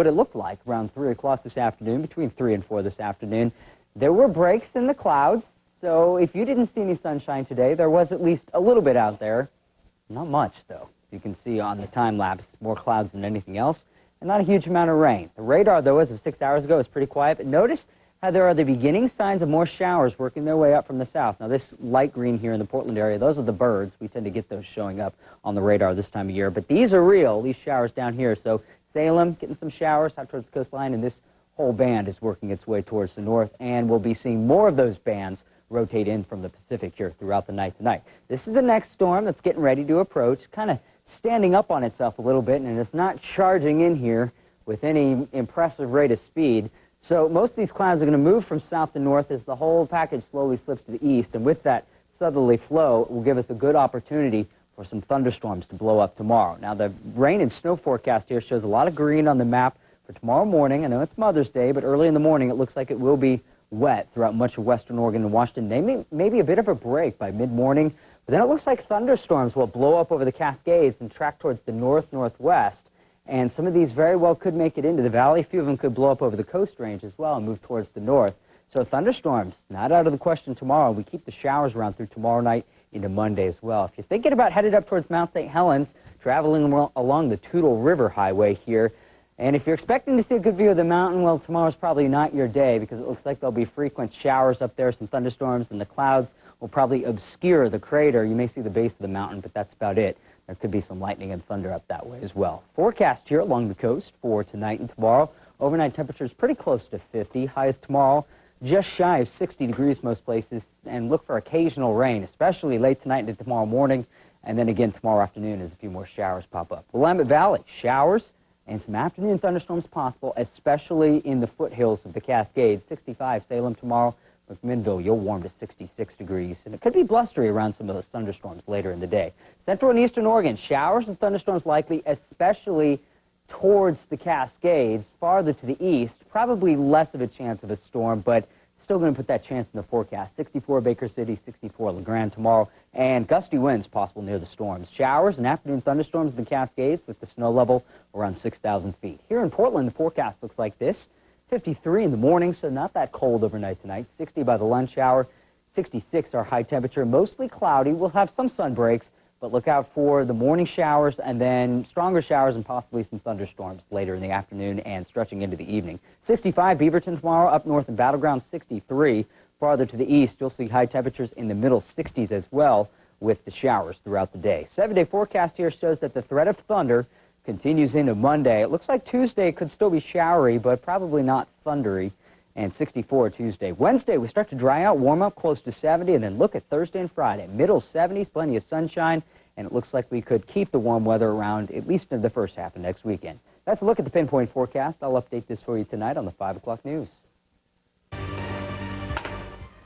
it looked like around 3 o'clock this afternoon, between 3 and 4 this afternoon. There were breaks in the clouds. So if you didn't see any sunshine today, there was at least a little bit out there. Not much, though. You can see on the time lapse, more clouds than anything else, and not a huge amount of rain. The radar, though, as of 6 hours ago, is pretty quiet, but notice how there are the beginning signs of more showers working their way up from the south. Now, this light green here in the Portland area, those are the birds. We tend to get those showing up on the radar this time of year, but these are real, these showers down here. So Salem, getting some showers out towards the coastline, and this whole band is working its way towards the north, and we'll be seeing more of those bands rotate in from the Pacific here throughout the night tonight. This is the next storm that's getting ready to approach, kind of standing up on itself a little bit, and it's not charging in here with any impressive rate of speed. So most of these clouds are going to move from south to north as the whole package slowly slips to the east, and with that southerly flow, it will give us a good opportunity for some thunderstorms to blow up tomorrow. Now, the rain and snow forecast here shows a lot of green on the map for tomorrow morning. I know it's Mother's Day, but early in the morning, it looks like it will be wet throughout much of western Oregon and Washington. Maybe a bit of a break by mid-morning, but then it looks like thunderstorms will blow up over the Cascades and track towards the north-northwest, and some of these very well could make it into the valley. A few of them could blow up over the Coast Range as well and move towards the north. So thunderstorms, not out of the question tomorrow. We keep the showers around through tomorrow night into Monday as well. If you're thinking about headed up towards Mount St. Helens, traveling along the Toutle River Highway here. And if you're expecting to see a good view of the mountain, well, tomorrow's probably not your day because it looks like there'll be frequent showers up there, some thunderstorms, and the clouds will probably obscure the crater. You may see the base of the mountain, but that's about it. There could be some lightning and thunder up that way as well. Forecast here along the coast for tonight and tomorrow. Overnight temperatures pretty close to 50. Highs tomorrow just shy of 60 degrees most places. And look for occasional rain, especially late tonight into tomorrow morning. And then again tomorrow afternoon as a few more showers pop up. Willamette Valley, showers and some afternoon thunderstorms possible, especially in the foothills of the Cascades. 65 Salem tomorrow. McMinnville, you'll warm to 66 degrees. And it could be blustery around some of those thunderstorms later in the day. Central and eastern Oregon, showers and thunderstorms likely, especially towards the Cascades. Farther to the east, probably less of a chance of a storm, but still going to put that chance in the forecast. 64 Baker City, 64 LeGrand tomorrow, and gusty winds possible near the storms. Showers and afternoon thunderstorms in the Cascades with the snow level around 6,000 feet. Here in Portland, the forecast looks like this. 53 in the morning, so not that cold overnight tonight. 60 by the lunch hour. 66 our high temperature. Mostly cloudy. We'll have some sun breaks, but look out for the morning showers and then stronger showers and possibly some thunderstorms later in the afternoon and stretching into the evening. 65 Beaverton tomorrow, up north in Battleground. 63 farther to the east. You'll see high temperatures in the middle 60s as well with the showers throughout the day. 7-day forecast here shows that the threat of thunder continues into Monday. It looks like Tuesday could still be showery, but probably not thundery. And 64 Tuesday. Wednesday, we start to dry out, warm up close to 70, and then look at Thursday and Friday. Middle 70s, plenty of sunshine, and it looks like we could keep the warm weather around at least in the first half of next weekend. That's a look at the pinpoint forecast. I'll update this for you tonight on the 5 o'clock news.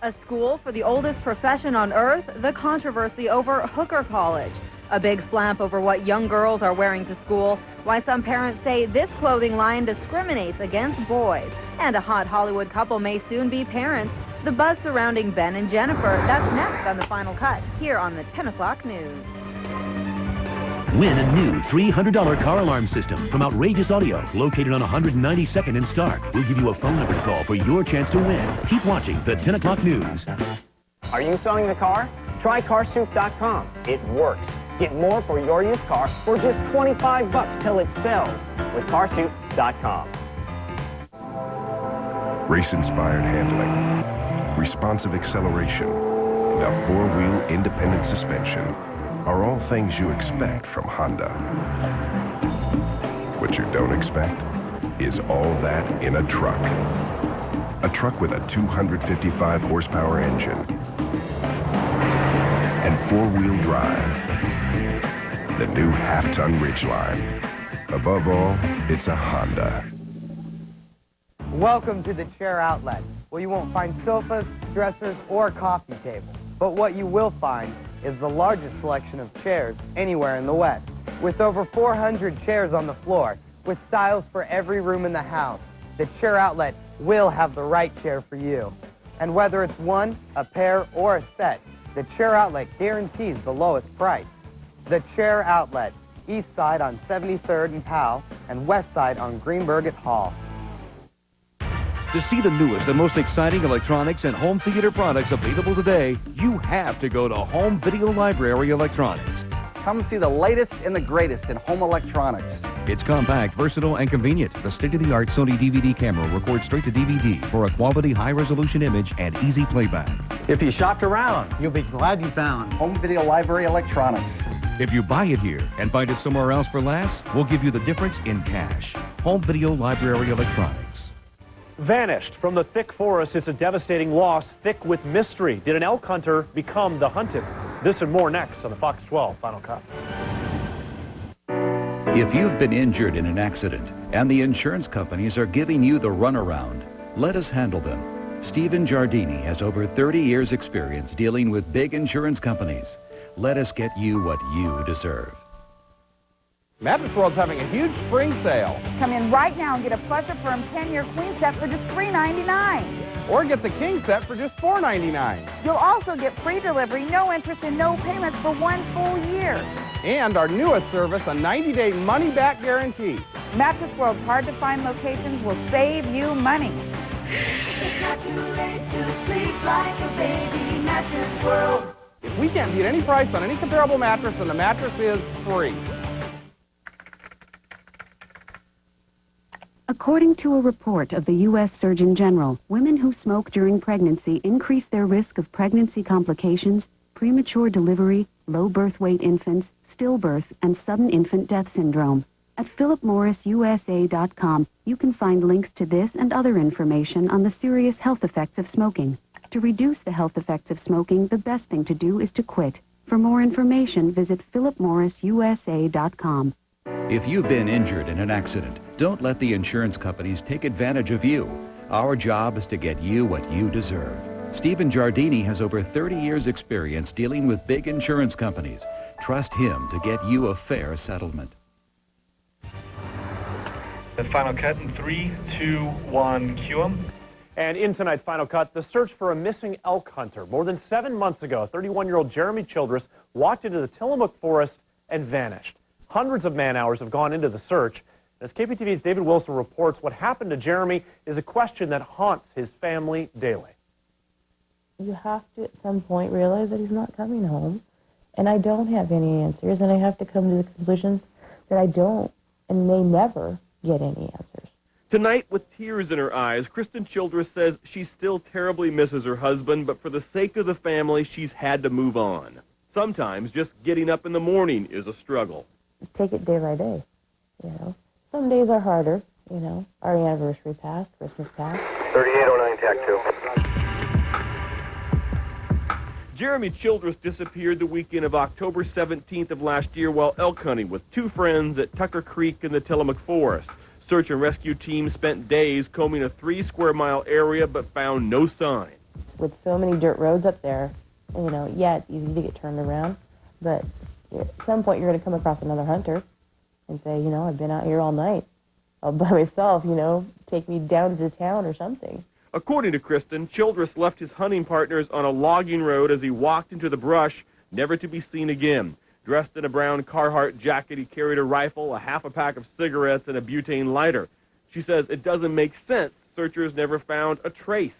A school for the oldest profession on earth, the controversy over Hooker College. A big slap over what young girls are wearing to school, why some parents say this clothing line discriminates against boys, and a hot Hollywood couple may soon be parents. The buzz surrounding Ben and Jennifer, that's next on The Final Cut, here on the 10 o'clock news. Win a new $300 car alarm system from Outrageous Audio, located on 192nd and Stark. We'll give you a phone number to call for your chance to win. Keep watching the 10 o'clock news. Are you selling the car? Try carsoup.com. It works. Get more for your used car for just $25 till it sells with carsoup.com. Race-inspired handling, responsive acceleration, and a four-wheel independent suspension are all things you expect from Honda. What you don't expect is all that in a truck. A truck with a 255 horsepower engine and four-wheel drive. The new half-ton Ridgeline. Above all, it's a Honda. Welcome to the Chair Outlet, where you won't find sofas, dressers, or coffee tables. But what you will find is the largest selection of chairs anywhere in the West. With over 400 chairs on the floor, with styles for every room in the house, the Chair Outlet will have the right chair for you. And whether it's one, a pair, or a set, the Chair Outlet guarantees the lowest price. The Chair Outlet, east side on 73rd and Powell, and west side on Greenberg at Hall. To see the newest and most exciting electronics and home theater products available today, you have to go to Home Video Library Electronics. Come see the latest and the greatest in home electronics. It's compact, versatile, and convenient. The state-of-the-art Sony DVD camera records straight to DVD for a quality, high-resolution image and easy playback. If you shopped around, you'll be glad you found Home Video Library Electronics. If you buy it here and find it somewhere else for less, we'll give you the difference in cash. Home Video Library Electronics. Vanished from the thick forest, it's a devastating loss, thick with mystery. Did an elk hunter become the hunted? This and more next on the Fox 12 Final Cut. If you've been injured in an accident and the insurance companies are giving you the runaround, let us handle them. Stephen Giardini has over 30 years' experience dealing with big insurance companies. Let us get you what you deserve. Mattress World's having a huge spring sale. Come in right now and get a Pleasure Firm 10-year queen set for just $3.99. Or get the king set for just $4.99. You'll also get free delivery, no interest, and no payments for 1 full year. And our newest service, a 90-day money-back guarantee. Mattress World's hard-to-find locations will save you money. It's not too late to sleep like a baby. Mattress World. If we can't beat any price on any comparable mattress, then the mattress is free. According to a report of the U.S. Surgeon General, women who smoke during pregnancy increase their risk of pregnancy complications, premature delivery, low birth weight infants, stillbirth, and sudden infant death syndrome. At philipmorrisusa.com, you can find links to this and other information on the serious health effects of smoking. To reduce the health effects of smoking, the best thing to do is to quit. For more information, visit philipmorrisusa.com. If you've been injured in an accident, don't let the insurance companies take advantage of you. Our job is to get you what you deserve. Stephen Giardini has over 30 years' experience dealing with big insurance companies. Trust him to get you a fair settlement. The final cut in 3, 2, 1, cue 'em. And in tonight's Final Cut, the search for a missing elk hunter. More than 7 months ago, 31-year-old Jeremy Childress walked into the Tillamook Forest and vanished. Hundreds of man-hours have gone into the search. As KPTV's David Wilson reports, what happened to Jeremy is a question that haunts his family daily. You have to, at some point, realize that he's not coming home, and I don't have any answers, and I have to come to the conclusion that I don't and may never get any answers. Tonight, with tears in her eyes, Kristen Childress says she still terribly misses her husband, but for the sake of the family, she's had to move on. Sometimes just getting up in the morning is a struggle. Take it day by day, you know. Some days are harder, you know. Our anniversary passed, Christmas passed. 3809 TAC 2. Jeremy Childress disappeared the weekend of October 17th of last year while elk hunting with 2 friends at Tucker Creek in the Tillamook Forest. Search and rescue teams spent days combing a 3-square-mile area but found no sign. With so many dirt roads up there, you know, yeah, it's easy to get turned around, but at some point you're going to come across another hunter and say, you know, I've been out here all night all by myself, you know, take me down to town or something. According to Kristen, Childress left his hunting partners on a logging road as he walked into the brush, never to be seen again. Dressed in a brown Carhartt jacket, he carried a rifle, a half a pack of cigarettes, and a butane lighter. She says it doesn't make sense. Searchers never found a trace.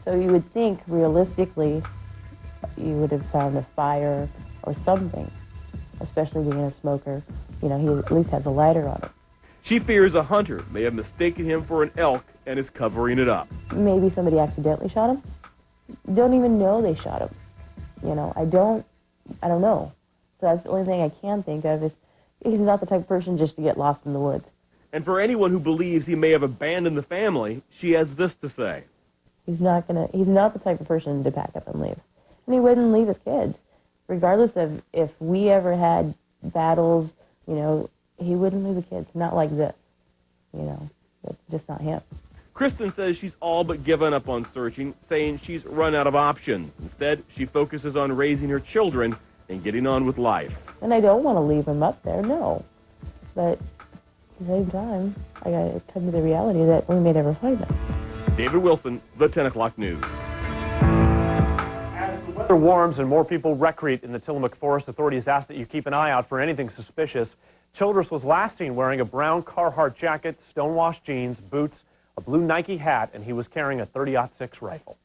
So you would think, realistically, you would have found a fire or something, especially being a smoker. You know, he at least has a lighter on it. She fears a hunter may have mistaken him for an elk and is covering it up. Maybe somebody accidentally shot him. Don't even know they shot him. You know, I don't know. So that's the only thing I can think of is he's not the type of person just to get lost in the woods. And for anyone who believes he may have abandoned the family, she has this to say. He's not the type of person to pack up and leave. And he wouldn't leave his kids. Regardless of if we ever had battles, you know, he wouldn't leave the kids. Not like this. You know, that's just not him. Kristen says she's all but given up on searching, saying she's run out of options. Instead, she focuses on raising her children and getting on with life. And I don't want to leave him up there, no. But at the same time, I got to come to the reality that we may never find him. David Wilson, the 10 o'clock news. As the weather warms and more people recreate in the Tillamook Forest, authorities ask that you keep an eye out for anything suspicious. Childress was last seen wearing a brown Carhartt jacket, stonewashed jeans, boots, a blue Nike hat, and he was carrying a .30-06 rifle.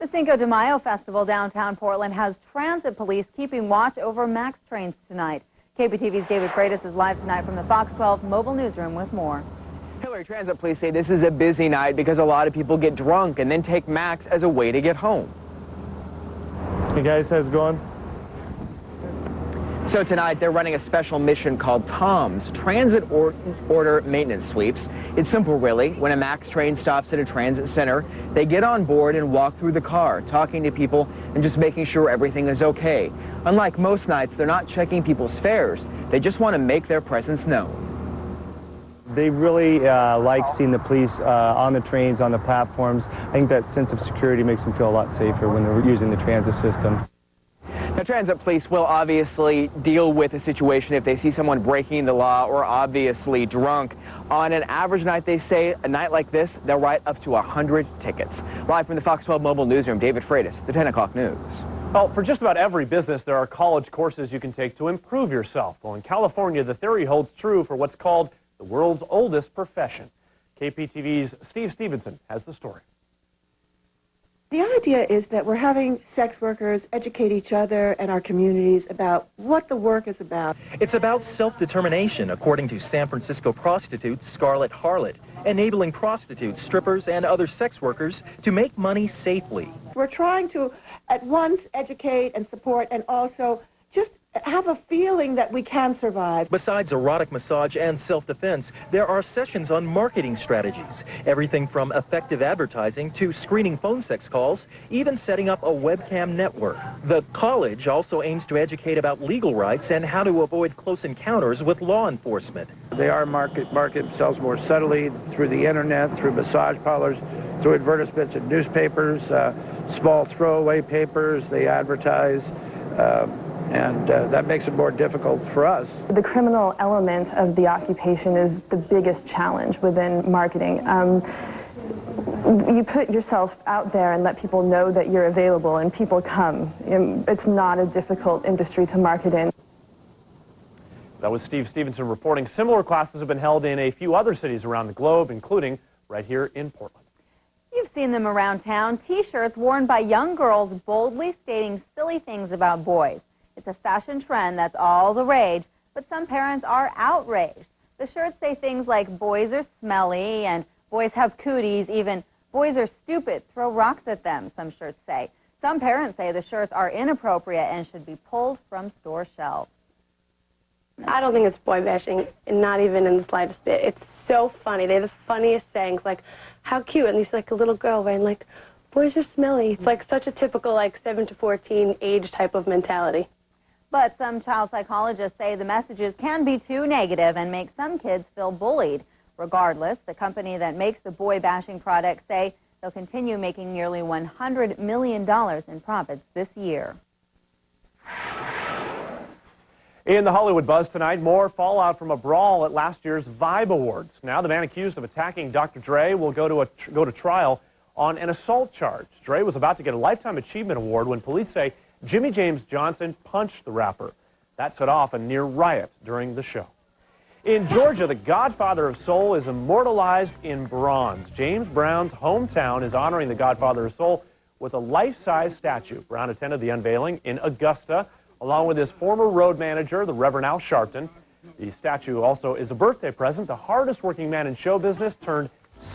The Cinco de Mayo Festival downtown Portland has transit police keeping watch over MAX trains tonight. KPTV's David Freitas is live tonight from the Fox 12 mobile newsroom with more. Hillary, transit police say this is a busy night because a lot of people get drunk and then take MAX as a way to get home. Hey guys, how's it going? So tonight they're running a special mission called TOMS, Transit Order Maintenance Sweeps. It's simple, really. When a MAX train stops at a transit center, they get on board and walk through the car, talking to people and just making sure everything is okay. Unlike most nights, they're not checking people's fares. They just want to make their presence known. They really like seeing the police on the trains, on the platforms. I think that sense of security makes them feel a lot safer when they're using the transit system. Now, transit police will obviously deal with a situation if they see someone breaking the law or obviously drunk. On an average night, they say, a night like this, they'll write up to 100 tickets. Live from the Fox 12 mobile newsroom, David Freitas, the 10 o'clock news. Well, for just about every business, there are college courses you can take to improve yourself. Well, in California, the theory holds true for what's called the world's oldest profession. KPTV's Steve Stevenson has the story. The idea is that we're having sex workers educate each other and our communities about what the work is about. It's about self-determination, according to San Francisco prostitute Scarlett Harlot. enabling prostitutes, strippers, and other sex workers to make money safely. We're trying to at once educate and support and also just have a feeling that we can survive. Besides erotic massage and self-defense, there are sessions on marketing strategies. Everything from effective advertising to screening phone sex calls, even setting up a webcam network. The college also aims to educate about legal rights and how to avoid close encounters with law enforcement. They are market themselves more subtly through the internet, through massage parlors, through advertisements in newspapers, small throwaway papers they advertise. And that makes it more difficult for us. The criminal element of the occupation is the biggest challenge within marketing. You put yourself out there and let people know that you're available, and people come. It's not a difficult industry to market in. That was Steve Stevenson reporting. Similar classes have been held in a few other cities around the globe, including right here in Portland. You've seen them around town, T-shirts worn by young girls boldly stating silly things about boys. It's a fashion trend that's all the rage, but some parents are outraged. The shirts say things like boys are smelly and boys have cooties, even boys are stupid, throw rocks at them, some shirts say. Some parents say the shirts are inappropriate and should be pulled from store shelves. I don't think it's boy bashing, and not even in the slightest bit. It's so funny. They have the funniest sayings, like, how cute, and he's like a little girl wearing like, boys are smelly. It's like such a typical like 7 to 14 age type of mentality. But some child psychologists say the messages can be too negative and make some kids feel bullied. Regardless, the company that makes the boy-bashing products say they'll continue making nearly $100 million in profits this year. In the Hollywood buzz tonight, more fallout from a brawl at last year's Vibe Awards. Now the man accused of attacking Dr. Dre will go to trial on an assault charge. Dre was about to get a Lifetime Achievement Award when police say Jimmy James Johnson punched the rapper. That set off a near riot during the show. In Georgia, the Godfather of Soul is immortalized in bronze. James Brown's hometown is honoring the Godfather of Soul with a life-size statue. Brown attended the unveiling in Augusta, along with his former road manager, the Reverend Al Sharpton. The statue also is a birthday present. The hardest working man in show business turned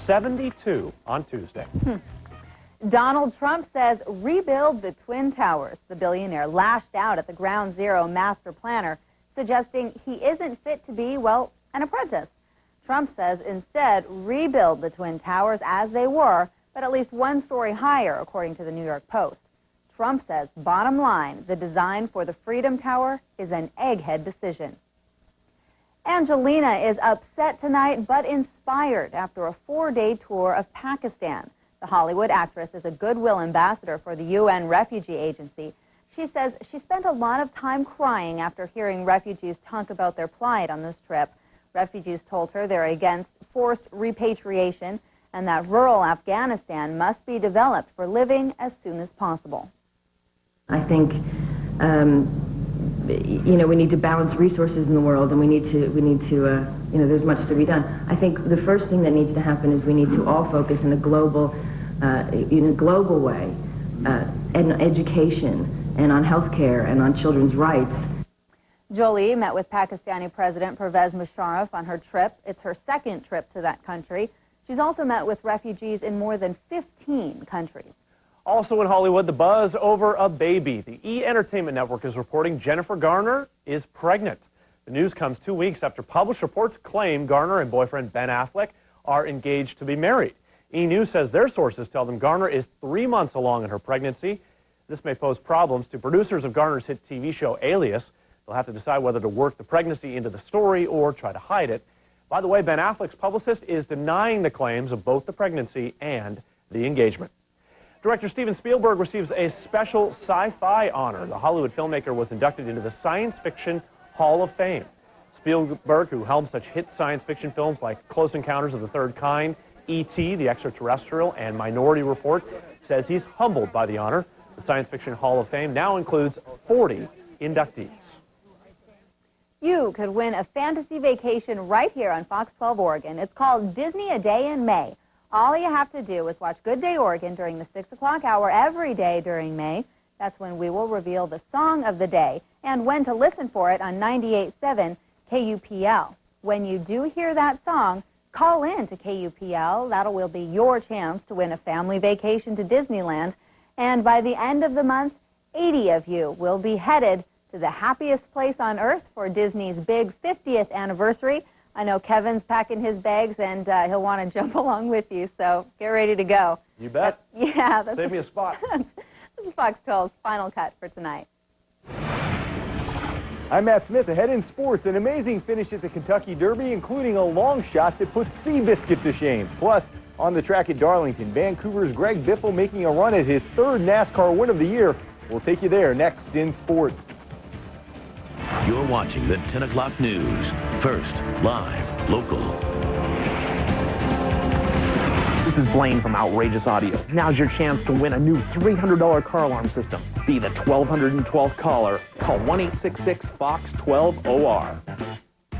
72 on Tuesday. Donald Trump says rebuild the Twin Towers. The billionaire lashed out at the Ground Zero master planner, suggesting he isn't fit to be, well, an apprentice. Trump says instead rebuild the Twin Towers as they were, but at least one story higher, according to the New York Post. Trump says, bottom line, the design for the Freedom Tower is an egghead decision. Angelina is upset tonight, but inspired after a 4-day tour of Pakistan. The Hollywood actress is a goodwill ambassador for the UN Refugee Agency. She says she spent a lot of time crying after hearing refugees talk about their plight on this trip. Refugees told her they're against forced repatriation and that rural Afghanistan must be developed for living as soon as possible. I think, we need to balance resources in the world, and we need to, there's much to be done. I think the first thing that needs to happen is we need to all focus in a global way, on education and on health care and on children's rights. Jolie met with Pakistani President Pervez Musharraf on her trip. It's her second trip to that country. She's also met with refugees in more than 15 countries. Also in Hollywood, the buzz over a baby. The E! Entertainment Network is reporting Jennifer Garner is pregnant. The news comes 2 weeks after published reports claim Garner and boyfriend Ben Affleck are engaged to be married. E! News says their sources tell them Garner is 3 months along in her pregnancy. This may pose problems to producers of Garner's hit TV show Alias. They'll have to decide whether to work the pregnancy into the story or try to hide it. By the way, Ben Affleck's publicist is denying the claims of both the pregnancy and the engagement. Director Steven Spielberg receives a special sci-fi honor. The Hollywood filmmaker was inducted into the Science Fiction Hall of Fame. Spielberg, who helmed such hit science fiction films like Close Encounters of the Third Kind, E.T., The Extraterrestrial, and Minority Report, says he's humbled by the honor. The Science Fiction Hall of Fame now includes 40 inductees. You could win a fantasy vacation right here on Fox 12 Oregon. It's called Disney A Day in May. All you have to do is watch Good Day Oregon during the 6 o'clock hour every day during May. That's when we will reveal the song of the day and when to listen for it on 98.7 KUPL. When you do hear that song, Call in to KUPL. That will be your chance to win a family vacation to Disneyland. And by the end of the month, 80 of you will be headed to the happiest place on earth for Disney's big 50th anniversary. I know Kevin's packing his bags, and he'll want to jump along with you, so get ready to go. You bet. That's Save me a spot. This is Fox 12's Final Cut for tonight. I'm Matt Smith. Ahead in sports, an amazing finish at the Kentucky Derby, including a long shot that puts Seabiscuit to shame. Plus, on the track at Darlington, Vancouver's Greg Biffle making a run at his third NASCAR win of the year. We'll take you there next in sports. You're watching the 10 o'clock news. First, live, local. This is Blaine from Outrageous Audio. Now's your chance to win a new $300 car alarm system. Be the 1212th caller. Call 1-866-FOX-12-OR.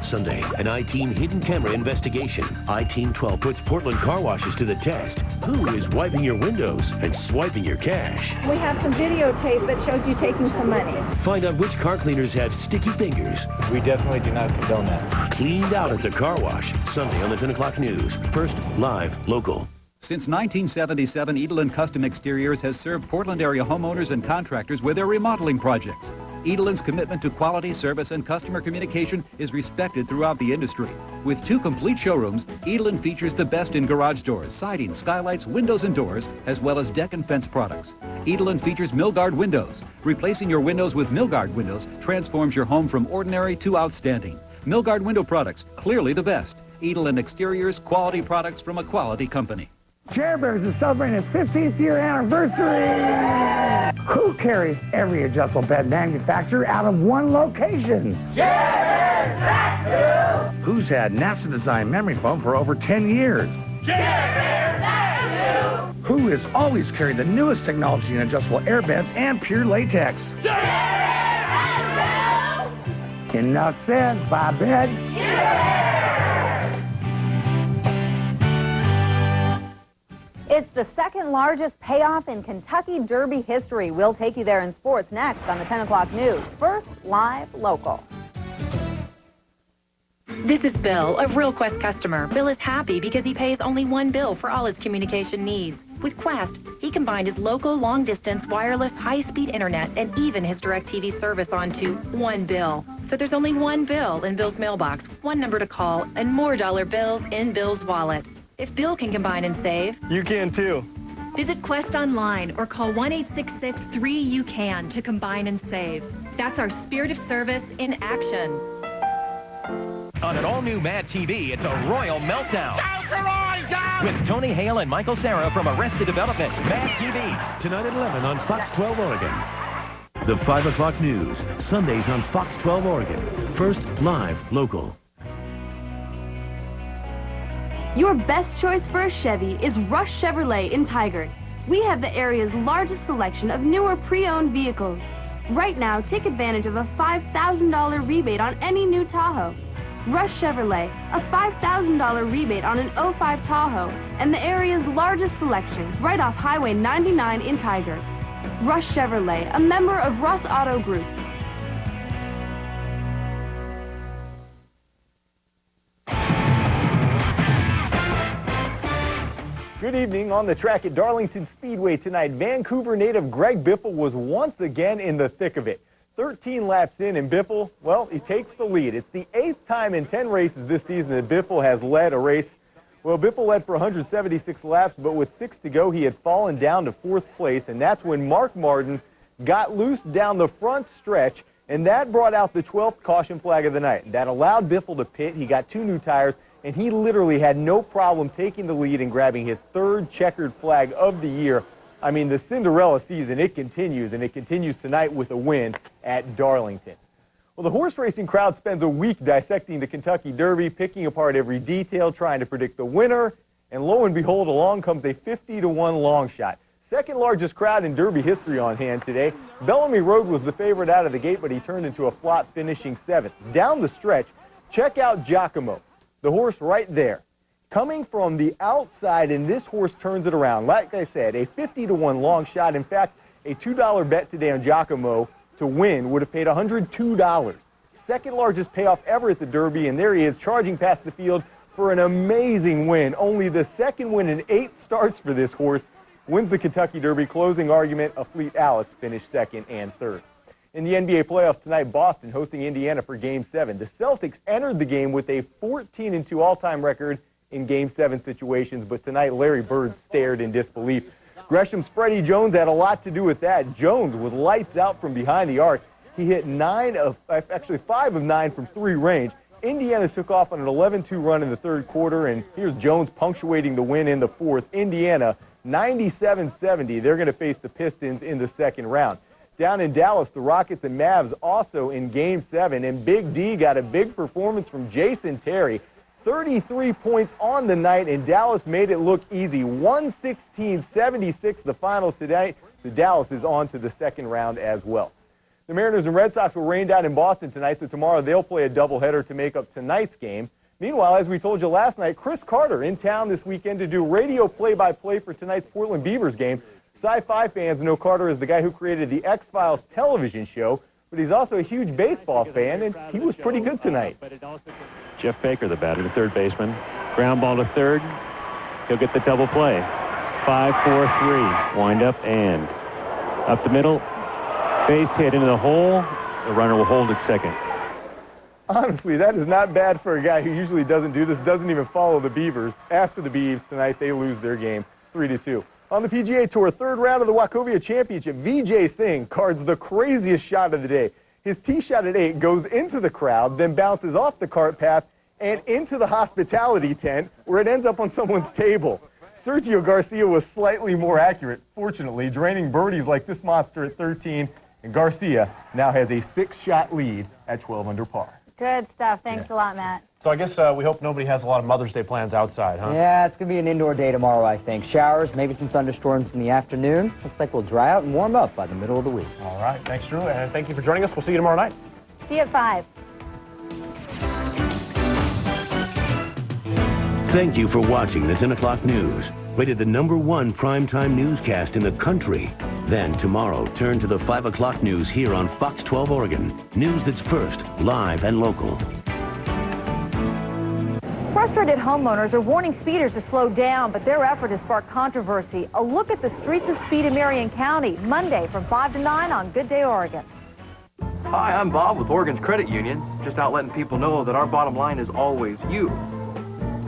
Sunday, an I-Team hidden camera investigation. I-Team 12 puts Portland car washes to the test. Who is wiping your windows and swiping your cash? We have some videotape that shows you taking some money. Find out which car cleaners have sticky fingers. We definitely do not condone that. Cleaned out at the car wash. Sunday on the 10 o'clock news. First, live, local. Since 1977, Edelin Custom Exteriors has served Portland area homeowners and contractors with their remodeling projects. Edelin's commitment to quality service and customer communication is respected throughout the industry. With 2 complete showrooms, Edelin features the best in garage doors, siding, skylights, windows and doors, as well as deck and fence products. Edelin features Milgard windows. Replacing your windows with Milgard windows transforms your home from ordinary to outstanding. Milgard window products, clearly the best. Edelin Exteriors, quality products from a quality company. Care Bears is celebrating its 50th year anniversary. Who carries every adjustable bed manufacturer out of one location? Care Bears, that's who! Who's had NASA-designed memory foam for over 10 years? Care Bears, that's who! Who has always carried the newest technology in adjustable air beds and pure latex? Care Bears, that's who! Enough said. Buy bed. Care Bears! It's the second largest payoff in Kentucky Derby history. We'll take you there in sports next on the 10 o'clock news. First, live, local. This is Bill, a Real Quest customer. Bill is happy because he pays only one bill for all his communication needs. With Quest, he combined his local long-distance wireless high-speed internet and even his DirecTV service onto one bill. So there's only one bill in Bill's mailbox, one number to call, and more dollar bills in Bill's wallet. If Bill can combine and save, You can too. visit Quest online or call 1-866-3-YOU-CAN to combine and save. That's our spirit of service in action. On an all-new Mad TV, it's a royal meltdown. With Tony Hale and Michael Cera from Arrested Development. Mad TV. Tonight at 11 on Fox 12 Oregon. The 5 o'clock news. Sundays on Fox 12 Oregon. First, live, local. Your best choice for a Chevy is Rush Chevrolet in Tigard. We have the area's largest selection of newer pre-owned vehicles. Right now, take advantage of a $5,000 rebate on any new Tahoe. Rush Chevrolet, a $5,000 rebate on an 05 Tahoe, and the area's largest selection right off Highway 99 in Tigard. Rush Chevrolet, a member of Russ Auto Group. Good evening. On the track at Darlington Speedway tonight, Vancouver native Greg Biffle was once again in the thick of it. 13 laps in, and Biffle, well, he takes the lead. It's the 8th time in 10 races this season that Biffle has led a race. Well, Biffle led for 176 laps, but with 6 to go, he had fallen down to 4th place, and that's when Mark Martin got loose down the front stretch, and that brought out the 12th caution flag of the night. That allowed Biffle to pit. He got 2 new tires, and he literally had no problem taking the lead and grabbing his 3rd checkered flag of the year. I mean, the Cinderella season, it continues, and it continues tonight with a win at Darlington. Well, the horse racing crowd spends a week dissecting the Kentucky Derby, picking apart every detail, trying to predict the winner, and lo and behold, along comes a 50-1 long shot. Second largest crowd in Derby history on hand today. Bellamy Road was the favorite out of the gate, but he turned into a flop, finishing 7th. Down the stretch, check out Giacomo, the horse right there. Coming from the outside, and this horse turns it around. Like I said, a 50-1 long shot. In fact, a $2 bet today on Giacomo to win would have paid $102. Second largest payoff ever at the Derby, and there he is charging past the field, for an amazing win. Only the second win in 8 starts for this horse. Wins the Kentucky Derby. Closing argument, A Fleet Alice finished second and third. In the NBA playoffs tonight, Boston hosting Indiana for Game 7. The Celtics entered the game with a 14-2 all-time record in Game 7 situations, but tonight Larry Bird stared in disbelief. Gresham's Freddie Jones had a lot to do with that. Jones was lights out from behind the arc. He hit 5 of 9 from 3 range. Indiana took off on an 11-2 run in the third quarter, and here's Jones punctuating the win in the fourth. Indiana, 97-70. They're going to face the Pistons in the second round. Down in Dallas, the Rockets and Mavs also in Game 7, and Big D got a big performance from Jason Terry. 33 points on the night, and Dallas made it look easy. 116-76 the final today. So Dallas is on to the second round as well. The Mariners and Red Sox will rain down in Boston tonight, so tomorrow they'll play a doubleheader to make up tonight's game. Meanwhile, as we told you last night, Chris Carter in town this weekend to do radio play-by-play for tonight's Portland Beavers game. Sci-Fi fans know Carter is the guy who created the X-Files television show, but he's also a huge baseball fan, and he was pretty good tonight. Jeff Baker, the batter, the third baseman. Ground ball to third. He'll get the double play. 5-4-3. Wind up and up the middle. Base hit into the hole. The runner will hold at second. Honestly, that is not bad for a guy who usually doesn't do this, doesn't even follow the Beavers. After the Beavs tonight, they lose their game 3-2. On the PGA Tour, third round of the Wachovia Championship, Vijay Singh cards the craziest shot of the day. His tee shot at 8 goes into the crowd, then bounces off the cart path and into the hospitality tent, where it ends up on someone's table. Sergio Garcia was slightly more accurate, fortunately, draining birdies like this monster at 13, and Garcia now has a 6-shot lead at 12 under par. Good stuff. Thanks a lot, Matt. So I guess we hope nobody has a lot of Mother's Day plans outside, huh? Yeah, it's going to be an indoor day tomorrow, I think. Showers, maybe some thunderstorms in the afternoon. Looks like we'll dry out and warm up by the middle of the week. All right. Thanks, Drew, and thank you for joining us. We'll see you tomorrow night. See you at 5. Thank you for watching the 10 o'clock news. Rated the #1 primetime newscast in the country. Then tomorrow, turn to the 5 o'clock news here on Fox 12 Oregon. News that's first, live and local. Frustrated homeowners are warning speeders to slow down, but their effort has sparked controversy. A look at the streets of speed in Marion County, Monday from 5 to 9 on Good Day Oregon. Hi, I'm Bob with Oregon's Credit Union. Just out letting people know that our bottom line is always you.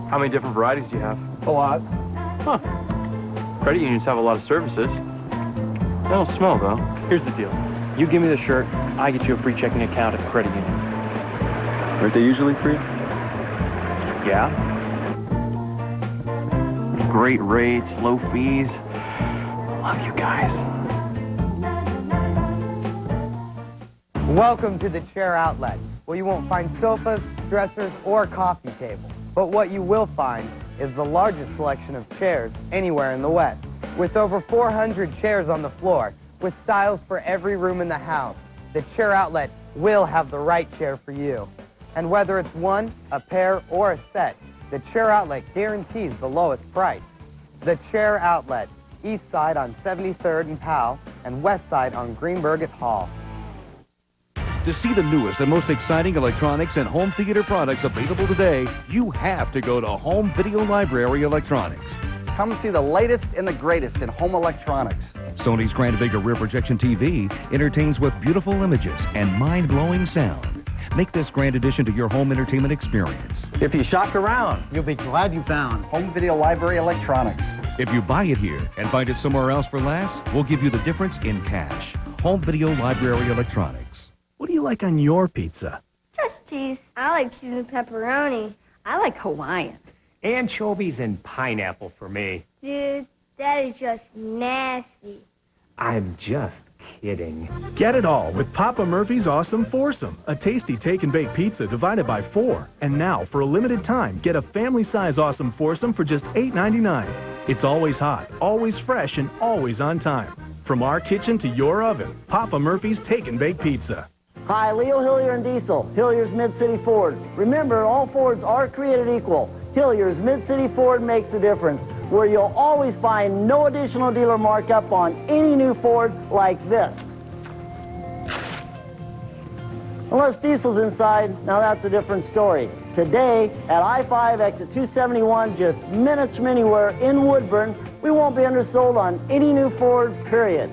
How many different varieties do you have? A lot. Huh. Credit unions have a lot of services. They don't smell, though. Here's the deal. You give me the shirt, I get you a free checking account at the credit union. Aren't they usually free? Yeah. Great rates, low fees. Love you guys. Welcome to the Chair Outlet, where you won't find sofas, dressers, or coffee tables. But what you will find is the largest selection of chairs anywhere in the West. With over 400 chairs on the floor, with styles for every room in the house, the Chair Outlet will have the right chair for you. And whether it's one, a pair, or a set, the Chair Outlet guarantees the lowest price. The Chair Outlet, east side on 73rd and Powell, and west side on Greenberg at Hall. To see the newest and most exciting electronics and home theater products available today, you have to go to Home Video Library Electronics. Come see the latest and the greatest in home electronics. Sony's Grand Vega rear projection TV entertains with beautiful images and mind-blowing sound. Make this grand addition to your home entertainment experience. If you shop around, you'll be glad you found Home Video Library Electronics. If you buy it here and find it somewhere else for less, we'll give you the difference in cash. Home Video Library Electronics. What do you like on your pizza? Just cheese. I like cheese and pepperoni. I like Hawaiian. Anchovies and pineapple for me. Dude, that is just nasty. I'm just kidding. Get it all with Papa Murphy's Awesome Foursome, a tasty take and bake pizza divided by 4. And now, for a limited time, get a family-size Awesome Foursome for just $8.99. It's always hot, always fresh, and always on time. From our kitchen to your oven, Papa Murphy's Take and Bake Pizza. Hi, Leo Hillier and Diesel, Hillier's Mid-City Ford. Remember, all Fords are created equal. Hillier's Mid-City Ford makes the difference, where you'll always find no additional dealer markup on any new Ford like this. Unless Diesel's inside, now that's a different story. Today, at I-5 exit 271, just minutes from anywhere in Woodburn, we won't be undersold on any new Ford, period.